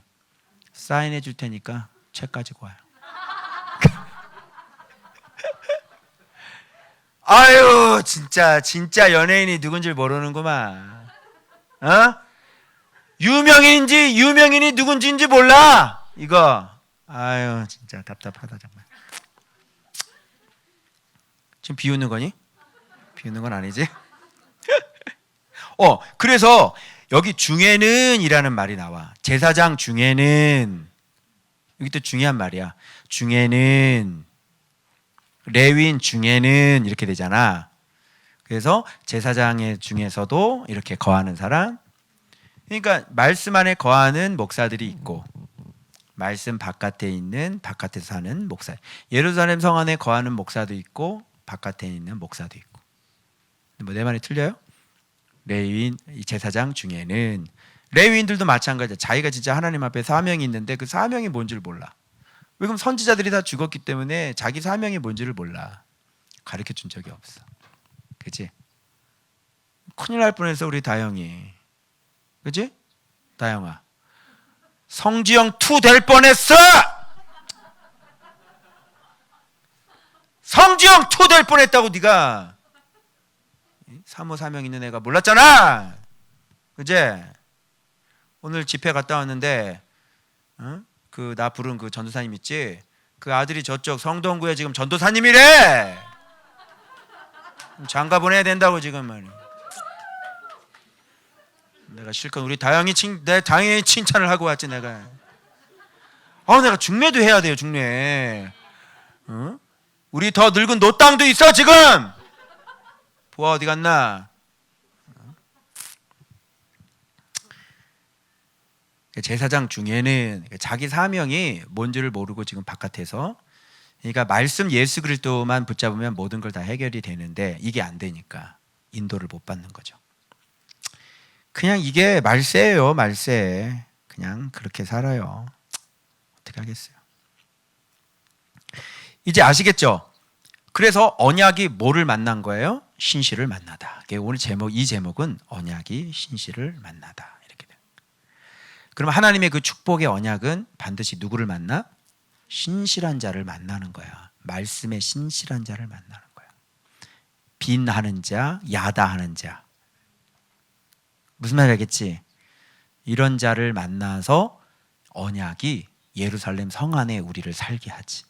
[SPEAKER 1] 사인해 줄 테니까 책 가지고 와요. 아유 진짜 연예인이 누군지 모르는구만. 어? 유명인이 누군지인지 몰라 이거. 아유 진짜 답답하다 정말. 지금 비웃는 거니? 비웃는 건 아니지? 그래서 여기 중에는 이라는 말이 나와. 제사장 중에는, 여기 또 중요한 말이야. 중에는, 레위인 중에는 이렇게 되잖아. 그래서 제사장의 중에서도 이렇게 거하는 사람. 그러니까 말씀 안에 거하는 목사들이 있고 말씀 바깥에 있는, 바깥에서 사는 목사. 예루살렘 성 안에 거하는 목사도 있고 바깥에 있는 목사도 있고. 뭐 내 말이 틀려요? 레위인 제사장 중에는, 레위인들도 마찬가지야. 자기가 진짜 하나님 앞에 사명이 있는데 그 사명이 뭔지를 몰라. 왜? 그럼 선지자들이 다 죽었기 때문에 자기 사명이 뭔지를 몰라. 가르쳐 준 적이 없어. 그치? 큰일 날 뻔했어 우리 다영이. 그치? 다영아, 성지영 2 될 뻔했어. 성지영 2 될 뻔했다고. 네가 사모 사명 있는 애가 몰랐잖아. 그제? 오늘 집회 갔다 왔는데 그 나 부른 그 전도사님 있지? 그 아들이 저쪽 성동구에 지금 전도사님이래. 장가 보내야 된다고 지금 말이야. 내가 실컷 우리 다영이 다영이 칭찬을 하고 왔지 내가. 내가 중매도 해야 돼요 중매. 우리 더 늙은 노땅도 있어 지금. 보아 어디 갔나? 제사장 중에는 자기 사명이 뭔지를 모르고 지금 바깥에서, 그러니까 말씀 예수 그리스도만 붙잡으면 모든 걸 다 해결이 되는데 이게 안 되니까 인도를 못 받는 거죠. 그냥 이게 말세예요. 말세. 그냥 그렇게 살아요. 어떻게 하겠어요. 이제 아시겠죠? 그래서 언약이 뭐를 만난 거예요? 신실을 만나다. 오늘 이 제목은 언약이 신실을 만나다. 이렇게 돼요. 그럼 하나님의 그 축복의 언약은 반드시 누구를 만나? 신실한 자를 만나는 거야. 말씀에 신실한 자를 만나는 거야. 빈하는 자, 야다하는 자. 무슨 말인지 알겠지? 이런 자를 만나서 언약이 예루살렘 성 안에 우리를 살게 하지.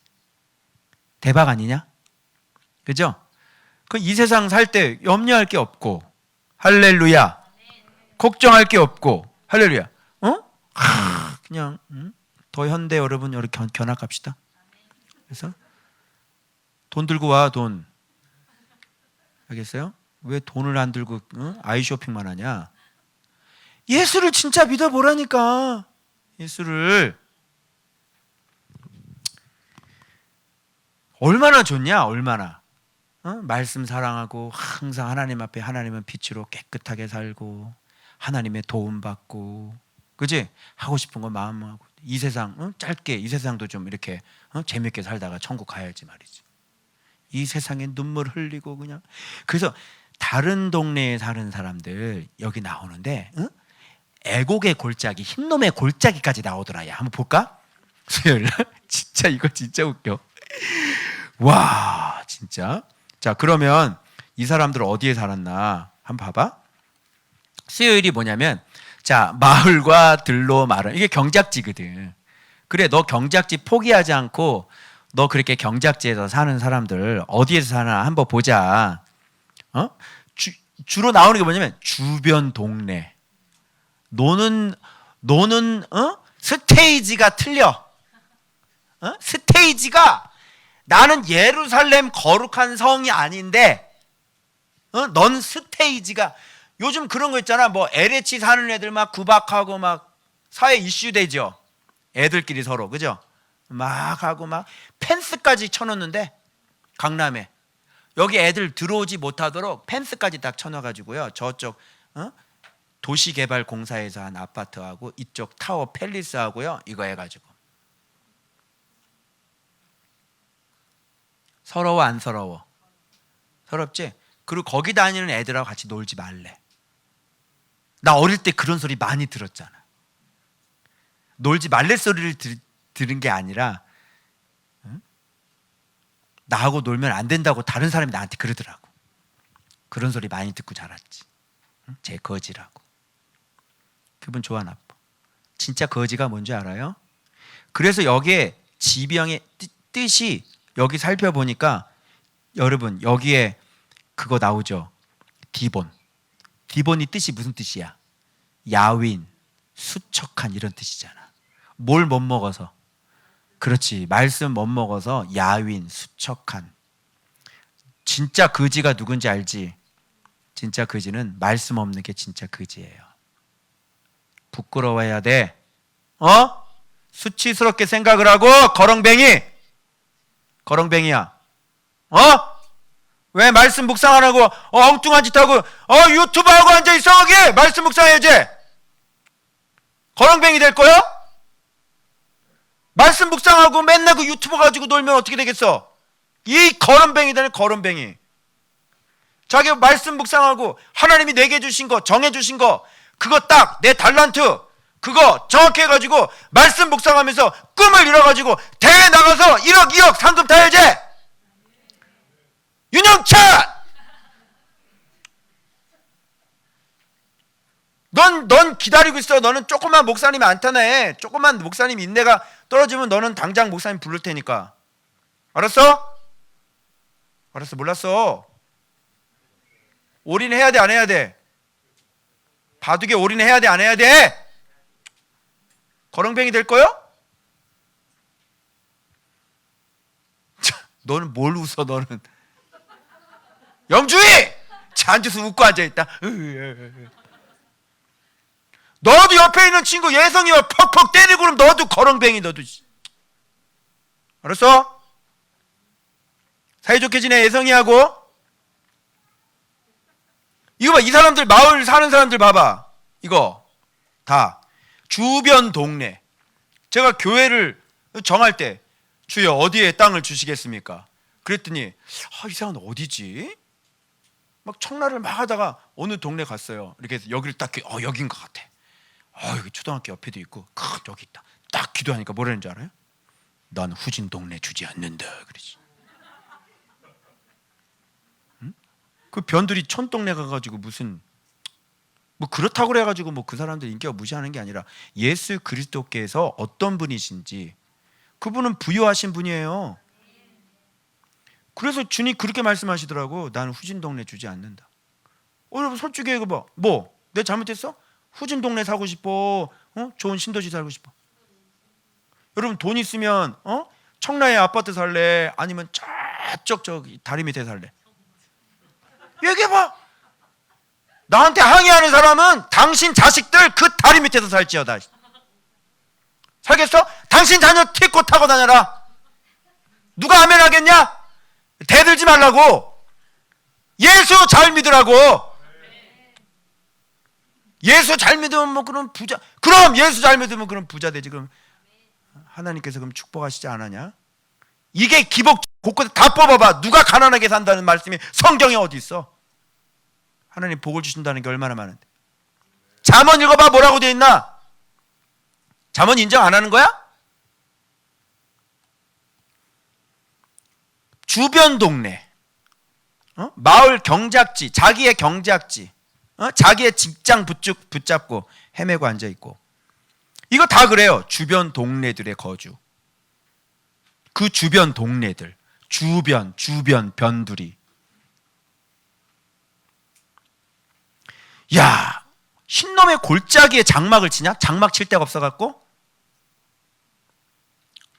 [SPEAKER 1] 대박 아니냐? 그죠? 그 이 세상 살 때 염려할 게 없고, 할렐루야. 걱정할 게 없고, 할렐루야. 그냥 더 현대 여러분 이렇게 견학합시다. 그래서 돈 들고 와. 돈. 알겠어요? 왜 돈을 안 들고 아이 쇼핑만 하냐? 예수를 진짜 믿어보라니까. 예수를. 얼마나 좋냐? 얼마나. 말씀 사랑하고 항상 하나님 앞에 하나님은 빛으로 깨끗하게 살고 하나님의 도움 받고, 그지? 하고 싶은 거 마음하고, 이 세상 짧게 이 세상도 좀 이렇게 재밌게 살다가 천국 가야지 말이지. 이 세상에 눈물 흘리고 그냥. 그래서 다른 동네에 사는 사람들 여기 나오는데 애곡의 골짜기, 흰놈의 골짜기까지 나오더라. 야, 한번 볼까? 수요일날 진짜 이거 진짜 웃겨. 와 진짜. 자 그러면 이 사람들 어디에 살았나 한번 봐봐. 수요일이 뭐냐면, 자 마을과 들로 마을, 이게 경작지거든. 그래 너 경작지 포기하지 않고 너 그렇게 경작지에서 사는 사람들 어디에서 사나 한번 보자. 주로 나오는 게 뭐냐면 주변 동네. 노는 스테이지가 틀려. 스테이지가, 나는 예루살렘 거룩한 성이 아닌데 넌 스테이지가, 요즘 그런 거 있잖아. 뭐 LH 사는 애들 막 구박하고 막 사회 이슈 되죠. 애들끼리 서로, 그죠? 막 하고 막 펜스까지 쳐놓는데, 강남에 여기 애들 들어오지 못하도록 펜스까지 딱 쳐놔가지고요. 저쪽 도시개발공사에서 한 아파트하고 이쪽 타워 팰리스하고요, 이거 해가지고. 서러워 안 서러워? 서럽지? 그리고 거기 다니는 애들하고 같이 놀지 말래. 나 어릴 때 그런 소리 많이 들었잖아. 놀지 말래 소리를 들은 게 아니라, 응? 나하고 놀면 안 된다고 다른 사람이 나한테 그러더라고. 그런 소리 많이 듣고 자랐지. 응? 제 거지라고. 기분 좋아 나빠? 진짜 거지가 뭔지 알아요? 그래서 여기에 지병의 뜻이 여기 살펴보니까 여러분 여기에 그거 나오죠. 디본. 디본이 뜻이 무슨 뜻이야? 야윈, 수척한 이런 뜻이잖아. 뭘 못 먹어서? 그렇지. 말씀 못 먹어서 야윈, 수척한. 진짜 거지가 누군지 알지? 진짜 거지는 말씀 없는 게 진짜 거지예요. 부끄러워해야 돼. 수치스럽게 생각을 하고 거렁뱅이. 거렁뱅이야. 왜 말씀 묵상 안 하고 엉뚱한 짓 하고 유튜브 하고 앉아 이상하게 말씀 묵상해야지. 거렁뱅이 될 거야? 말씀 묵상하고 맨날 그 유튜브 가지고 놀면 어떻게 되겠어? 이 거렁뱅이 되는 거렁뱅이. 자기 말씀 묵상하고 하나님이 내게 주신 거, 정해 주신 거, 그거 딱 내 달란트 그거 정확히 해가지고 말씀 묵상하면서 꿈을 이뤄가지고 대회 나가서 1억 2억 상금 타야지. 윤영찬! 넌 기다리고 있어. 너는 조그만 목사님이 안 타네. 조그만 목사님 인내가 떨어지면 너는 당장 목사님 부를 테니까. 알았어? 알았어. 몰랐어. 올인해야 돼 안 해야 돼? 바둑에 올인해야 돼 안 해야 돼? 거렁뱅이 될 거요? 너는 뭘 웃어 너는? 영주이! 앉아서 웃고 앉아있다. 너도 옆에 있는 친구 예성이와 퍽퍽 때리고 그러면 너도 거렁뱅이 너도. 알았어? 사이좋게 지내 예성이하고. 이거 봐, 이 사람들 마을 사는 사람들 봐봐. 이거 다 주변 동네. 제가 교회를 정할 때 주여 어디에 땅을 주시겠습니까? 그랬더니 이 사람은 어디지? 막 청라를 막 하다가 어느 동네 갔어요. 이렇게 해서 여기를 딱 여긴 것 같아. 여기 초등학교 옆에도 있고 여기 있다. 딱 기도하니까 뭐라는 줄 알아요? 난 후진 동네 주지 않는다 그러지. 응? 그 변들이 촌동네 가가지고 무슨 뭐 그렇다고 그래가지고 뭐 그 사람들 인기가 무시하는 게 아니라 예수 그리스도께서 어떤 분이신지 그분은 부유하신 분이에요. 그래서 주님 그렇게 말씀하시더라고. 나는 후진 동네 주지 않는다. 여러분 솔직히 이거 봐. 뭐 내가 잘못했어? 후진 동네 사고 싶어? 좋은 신도시 살고 싶어? 여러분 돈 있으면 청라에 아파트 살래? 아니면 저쪽 저기 다리 밑에 살래? 얘기해봐. 나한테 항의하는 사람은 당신 자식들 그 다리 밑에서 살지어다. 살겠어? 당신 자녀 티코 타고 다녀라. 누가 아멘 하겠냐? 대들지 말라고. 예수 잘 믿으라고. 예수 잘 믿으면 뭐 그럼 부자. 그럼 예수 잘 믿으면 그럼 부자 되지. 그럼 하나님께서 그럼 축복하시지 않았냐? 이게 기복 곳곳에 다 뽑아봐. 누가 가난하게 산다는 말씀이 성경에 어디 있어? 하나님 복을 주신다는 게 얼마나 많은데. 잠언 읽어봐. 뭐라고 되어 있나? 잠언 인정 안 하는 거야? 주변 동네, 마을 경작지, 자기의 경작지, 자기의 직장 붙잡고 헤매고 앉아 있고, 이거 다 그래요. 주변 동네들의 거주. 그 주변 동네들, 주변 변두리. 야, 흰놈의 골짜기에 장막을 치냐? 장막 칠 데가 없어갖고?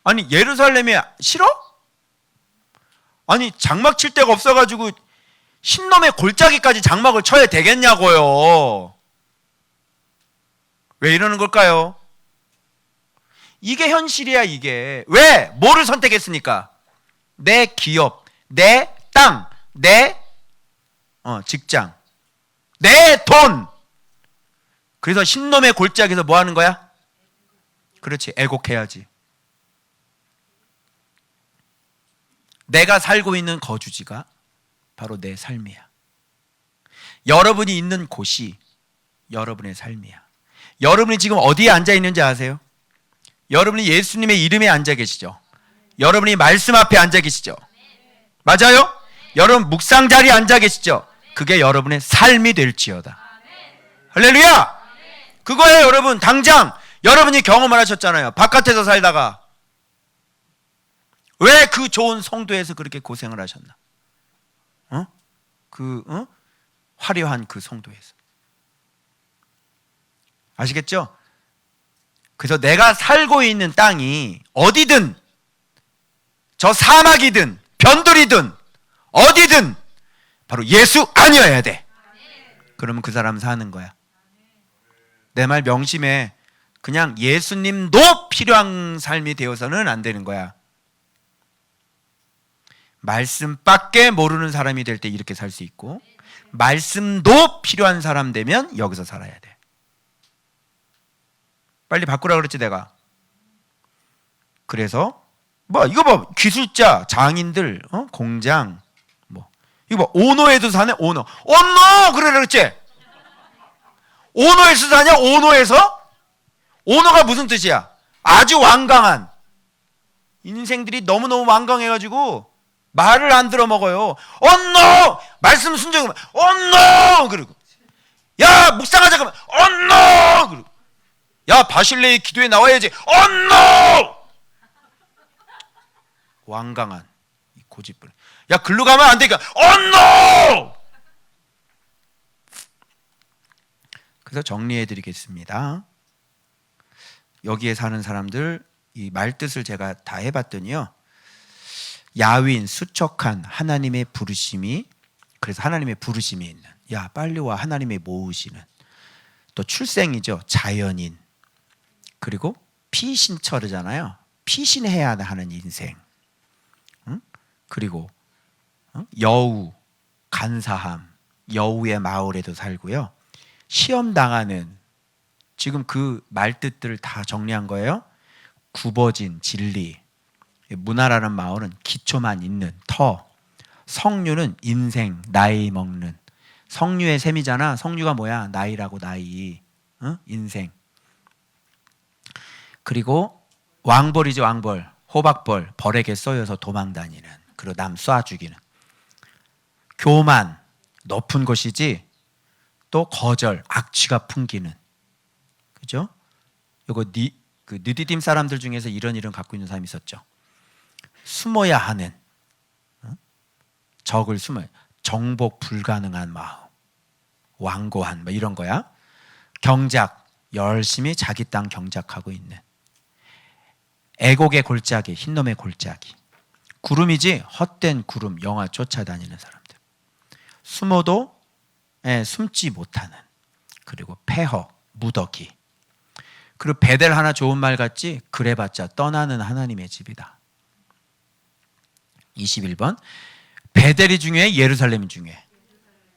[SPEAKER 1] 아니 예루살렘에 싫어? 아니 장막 칠 데가 없어가지고 흰놈의 골짜기까지 장막을 쳐야 되겠냐고요. 왜 이러는 걸까요? 이게 현실이야. 이게 왜? 뭐를 선택했으니까? 내 기업, 내 땅, 내 직장, 내 돈. 그래서 흰놈의 골짜기에서 뭐 하는 거야? 그렇지, 애곡해야지. 내가 살고 있는 거주지가 바로 내 삶이야. 여러분이 있는 곳이 여러분의 삶이야. 여러분이 지금 어디에 앉아 있는지 아세요? 여러분이 예수님의 이름에 앉아 계시죠? 여러분이 말씀 앞에 앉아 계시죠? 맞아요? 여러분 묵상 자리에 앉아 계시죠? 그게 여러분의 삶이 될지어다. 할렐루야! 그거예요. 여러분 당장 여러분이 경험을 하셨잖아요. 바깥에서 살다가 왜 그 좋은 성도에서 그렇게 고생을 하셨나? 화려한 그 성도에서. 아시겠죠? 그래서 내가 살고 있는 땅이 어디든, 저 사막이든 변두리든 어디든 바로 예수 아니어야 돼. 그러면 그 사람 사는 거야. 내 말 명심해. 그냥 예수님도 필요한 삶이 되어서는 안 되는 거야. 말씀밖에 모르는 사람이 될 때 이렇게 살 수 있고, 말씀도 필요한 사람 되면 여기서 살아야 돼. 빨리 바꾸라 그랬지 내가. 그래서 이거 봐, 기술자, 장인들, 공장, 이거 봐, 오노에도 사네. 오노 그래 그랬지. 오노에서 사냐? 오노에서? 오노가 무슨 뜻이야? 아주 완강한. 인생들이 너무너무 완강해가지고 말을 안 들어 먹어요. 언노! 말씀 순종하면 언노! 그러고 야 묵상하자 그러면 언노! 그러고 야 바실레이 기도에 나와야지 언노! 완강한 이 고집을. 야 글로 가면 안 되니까 언노! 그래서 정리해드리겠습니다. 여기에 사는 사람들 이 말뜻을 제가 다 해봤더니요, 야윈, 수척한 하나님의 부르심이, 그래서 하나님의 부르심이 있는, 야 빨리 와, 하나님의 모으시는, 또 출생이죠, 자연인, 그리고 피신처르잖아요, 피신해야 하는 인생, 그리고 여우, 간사함, 여우의 마을에도 살고요, 시험당하는, 지금 그 말뜻들을 다 정리한 거예요. 굽어진 진리, 문화라는 마을은 기초만 있는 터, 성류는 인생, 나이 먹는, 성류의 셈이잖아. 성류가 뭐야? 나이라고, 나이, 인생. 그리고 왕벌이지, 왕벌, 호박벌, 벌에게 쏘여서 도망다니는, 그리고 남 쏴 죽이는. 교만, 높은 것이지, 또 거절, 악취가 풍기는. 그죠? 요거 그 느디딤 사람들 중에서 이런 갖고 있는 사람이 있었죠. 숨어야 하는, 적을 숨어야, 정복 불가능한 마음, 완고한 이런 거야. 경작, 열심히 자기 땅 경작하고 있는, 애곡의 골짜기, 흰놈의 골짜기. 구름이지 헛된 구름, 영화 쫓아다니는 사람들. 숨어도 숨지 못하는, 그리고 폐허, 무더기. 그리고 베델 하나 좋은 말 같지? 그래봤자 떠나는 하나님의 집이다. 21번. 베델이 중요해? 예루살렘이 중요해?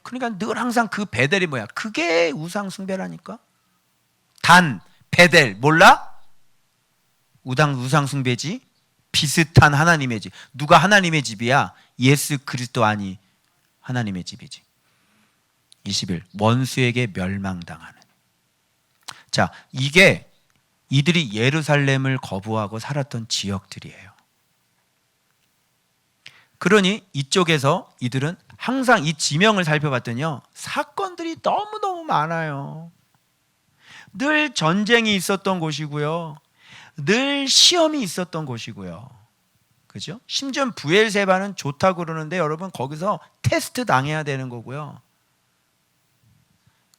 [SPEAKER 1] 그러니까 늘 항상 그 베델이 뭐야? 그게 우상 숭배라니까. 단, 베델 몰라? 우상 숭배지? 비슷한 하나님의 집. 누가 하나님의 집이야? 예수 그리스도 아니 하나님의 집이지. 21. 원수에게 멸망당하는. 자, 이게 이들이 예루살렘을 거부하고 살았던 지역들이에요. 그러니 이쪽에서 이들은 항상 이 지명을 살펴봤더니요, 사건들이 너무너무 많아요. 늘 전쟁이 있었던 곳이고요, 늘 시험이 있었던 곳이고요. 그죠? 심지어 부엘세바는 좋다고 그러는데 여러분 거기서 테스트 당해야 되는 거고요.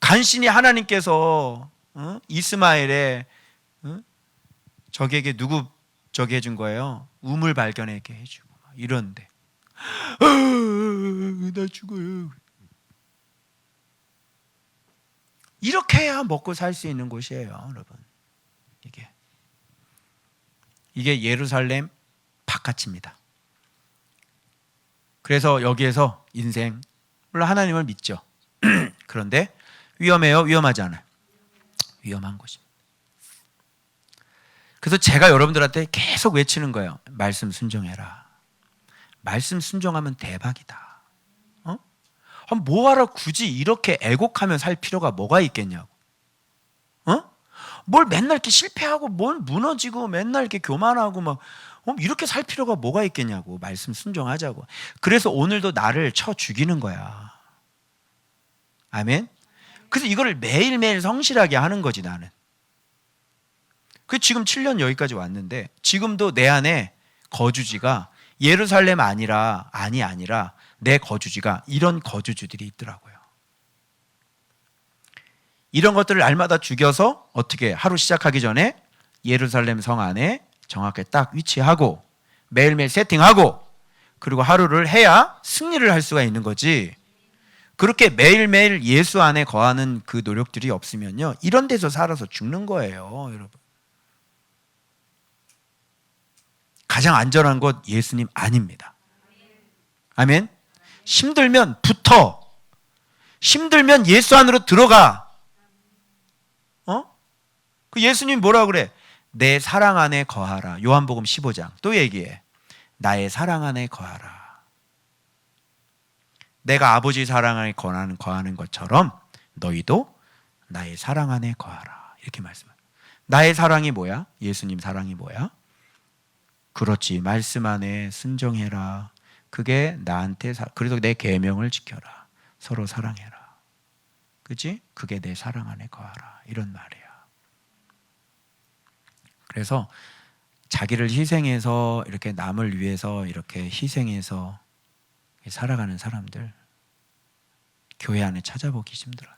[SPEAKER 1] 간신히 하나님께서 이스마엘의 적에게 저기 해준 거예요. 우물 발견하게 해주고 이런데 나 죽어요. 이렇게 해야 먹고 살 수 있는 곳이에요, 여러분. 이게 예루살렘 바깥입니다. 그래서 여기에서 인생, 물론 하나님을 믿죠. 그런데 위험해요? 위험하지 않아요? 위험한 곳입니다. 그래서 제가 여러분들한테 계속 외치는 거예요. 말씀 순종해라. 말씀 순종하면 대박이다. 뭐하러 굳이 이렇게 애곡하며 살 필요가 뭐가 있겠냐고. 뭘 맨날 이렇게 실패하고 뭘 무너지고 맨날 이렇게 교만하고 막 이렇게 살 필요가 뭐가 있겠냐고. 말씀 순종하자고. 그래서 오늘도 나를 쳐 죽이는 거야. 아멘. 그래서 이거를 매일매일 성실하게 하는 거지 나는. 그 지금 7년 여기까지 왔는데 지금도 내 안에 거주지가 예루살렘 아니라 내 거주지가 이런 거주지들이 있더라고요. 이런 것들을 날마다 죽여서 어떻게 하루 시작하기 전에 예루살렘 성 안에 정확하게 딱 위치하고 매일매일 세팅하고 그리고 하루를 해야 승리를 할 수가 있는 거지. 그렇게 매일매일 예수 안에 거하는 그 노력들이 없으면요, 이런 데서 살아서 죽는 거예요, 여러분. 가장 안전한 것 예수님 아닙니다. 아멘. 힘들면 붙어. 힘들면 예수 안으로 들어가. 그 예수님 뭐라 그래? 내 사랑 안에 거하라. 요한복음 15장 또 얘기해. 나의 사랑 안에 거하라. 내가 아버지 사랑 안에 거하는 것처럼 너희도 나의 사랑 안에 거하라. 이렇게 말씀해요. 나의 사랑이 뭐야? 예수님 사랑이 뭐야? 그렇지. 말씀 안에 순종해라. 그게 나한테 그래서 내 계명을 지켜라. 서로 사랑해라. 그렇지? 그게 내 사랑 안에 거하라. 이런 말이야. 그래서 자기를 희생해서 이렇게 남을 위해서 이렇게 희생해서 살아가는 사람들 교회 안에 찾아보기 힘들어요.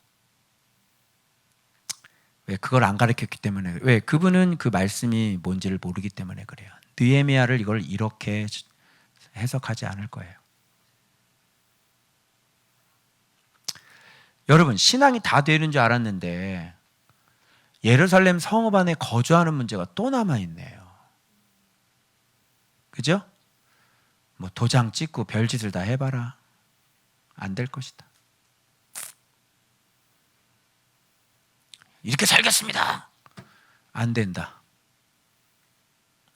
[SPEAKER 1] 왜? 그걸 안 가르쳤기 때문에. 왜? 그분은 그 말씀이 뭔지를 모르기 때문에 그래요. 느헤미야를 이걸 이렇게 해석하지 않을 거예요. 여러분, 신앙이 다 되는 줄 알았는데 예루살렘 성읍 안에 거주하는 문제가 또 남아있네요. 그죠? 뭐 도장 찍고 별짓을 다 해봐라. 안 될 것이다. 이렇게 살겠습니다. 안 된다.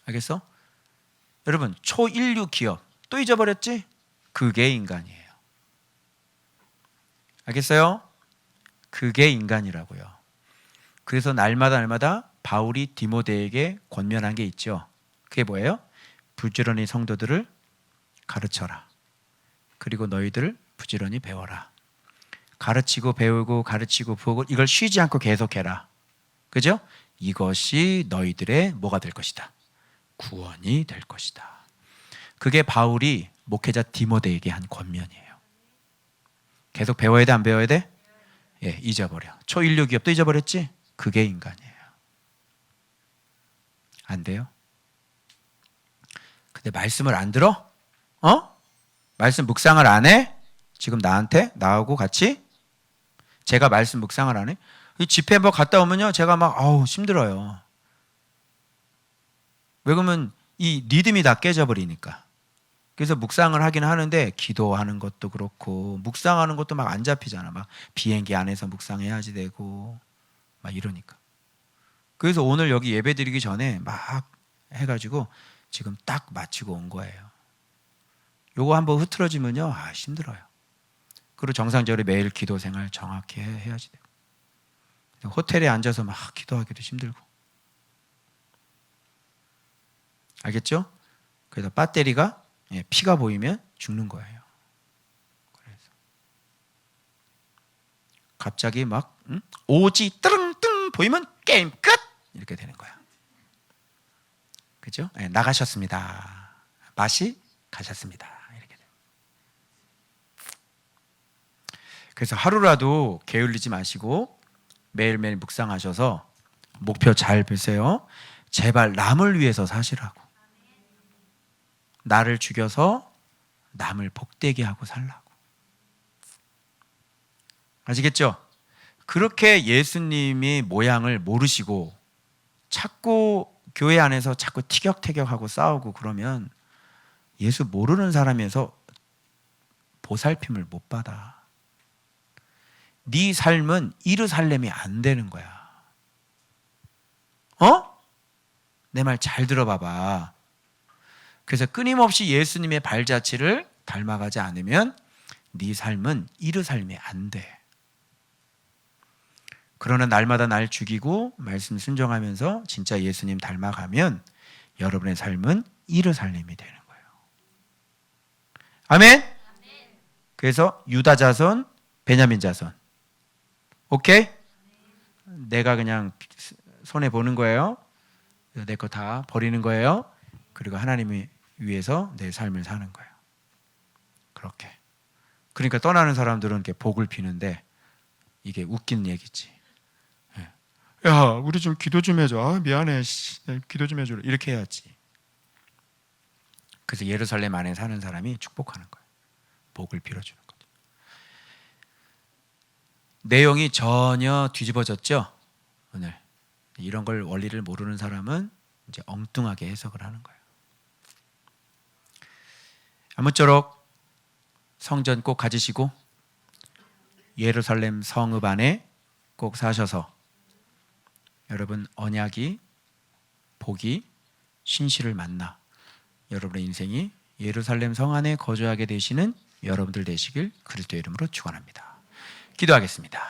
[SPEAKER 1] 알겠어? 여러분, 초인류 기업 또 잊어버렸지? 그게 인간이에요. 알겠어요? 그게 인간이라고요. 그래서 날마다 바울이 디모데에게 권면한 게 있죠. 그게 뭐예요? 부지런히 성도들을 가르쳐라. 그리고 너희들 부지런히 배워라. 가르치고 배우고 이걸 쉬지 않고 계속해라. 그죠? 이것이 너희들의 뭐가 될 것이다? 구원이 될 것이다. 그게 바울이 목회자 디모데에게 한 권면이에요. 계속 배워야 돼, 안 배워야 돼? 예, 잊어버려. 초인류 기업도 잊어버렸지? 그게 인간이에요. 안 돼요? 근데 말씀을 안 들어? 말씀 묵상을 안 해? 지금 나하고 같이? 제가 말씀 묵상을 안 해? 집회 한번 갔다 오면요, 제가 막 힘들어요. 왜 그러면 이 리듬이 다 깨져버리니까. 그래서 묵상을 하긴 하는데 기도하는 것도 그렇고 묵상하는 것도 막 안 잡히잖아. 막 비행기 안에서 묵상해야지 되고 막 이러니까. 그래서 오늘 여기 예배 드리기 전에 막 해가지고 지금 딱 마치고 온 거예요. 요거 한번 흐트러지면요, 힘들어요. 그리고 정상적으로 매일 기도 생활 정확히 해야지 돼요. 호텔에 앉아서 막 기도하기도 힘들고. 알겠죠? 그래서 배터리가 피가 보이면 죽는 거예요. 그래서 갑자기 막 오지 뜨릉뜨릉 보이면 게임 끝! 이렇게 되는 거야. 그죠? 나가셨습니다. 맛이 가셨습니다. 이렇게 돼요. 그래서 하루라도 게을리지 마시고 매일매일 묵상하셔서 목표 잘 보세요. 제발 남을 위해서 사시라고. 나를 죽여서 남을 복되게 하고 살라고. 아시겠죠? 그렇게 예수님이 모양을 모르시고 자꾸 교회 안에서 자꾸 티격태격하고 싸우고 그러면 예수 모르는 사람에서 보살핌을 못 받아. 네 삶은 이르살렘이 안 되는 거야. 내 말 잘 들어봐봐. 그래서 끊임없이 예수님의 발자취를 닮아가지 않으면 네 삶은 이르살렘이 안 돼. 그러나 날마다 날 죽이고 말씀 순종하면서 진짜 예수님 닮아가면 여러분의 삶은 예루살렘이 되는 거예요. 아멘? 그래서 유다 자손, 베냐민 자손. 오케이? 내가 그냥 손해 보는 거예요. 내 거 다 버리는 거예요. 그리고 하나님이 위해서 내 삶을 사는 거예요. 그렇게. 그러니까 떠나는 사람들은 이렇게 복을 비는데 이게 웃긴 얘기지. 야, 우리 좀 기도 좀 해줘. 아, 미안해. 기도 좀 해줘. 이렇게 해야지. 그래서 예루살렘 안에 사는 사람이 축복하는 거예요. 복을 빌어주는 거죠. 내용이 전혀 뒤집어졌죠. 오늘 이런 걸 원리를 모르는 사람은 이제 엉뚱하게 해석을 하는 거예요. 아무쪼록 성전 꼭 가지시고 예루살렘 성읍 안에 꼭 사셔서 여러분 언약이, 복이, 신실을 만나 여러분의 인생이 예루살렘 성 안에 거주하게 되시는 여러분들 되시길 그리스도의 이름으로 축원합니다. 기도하겠습니다.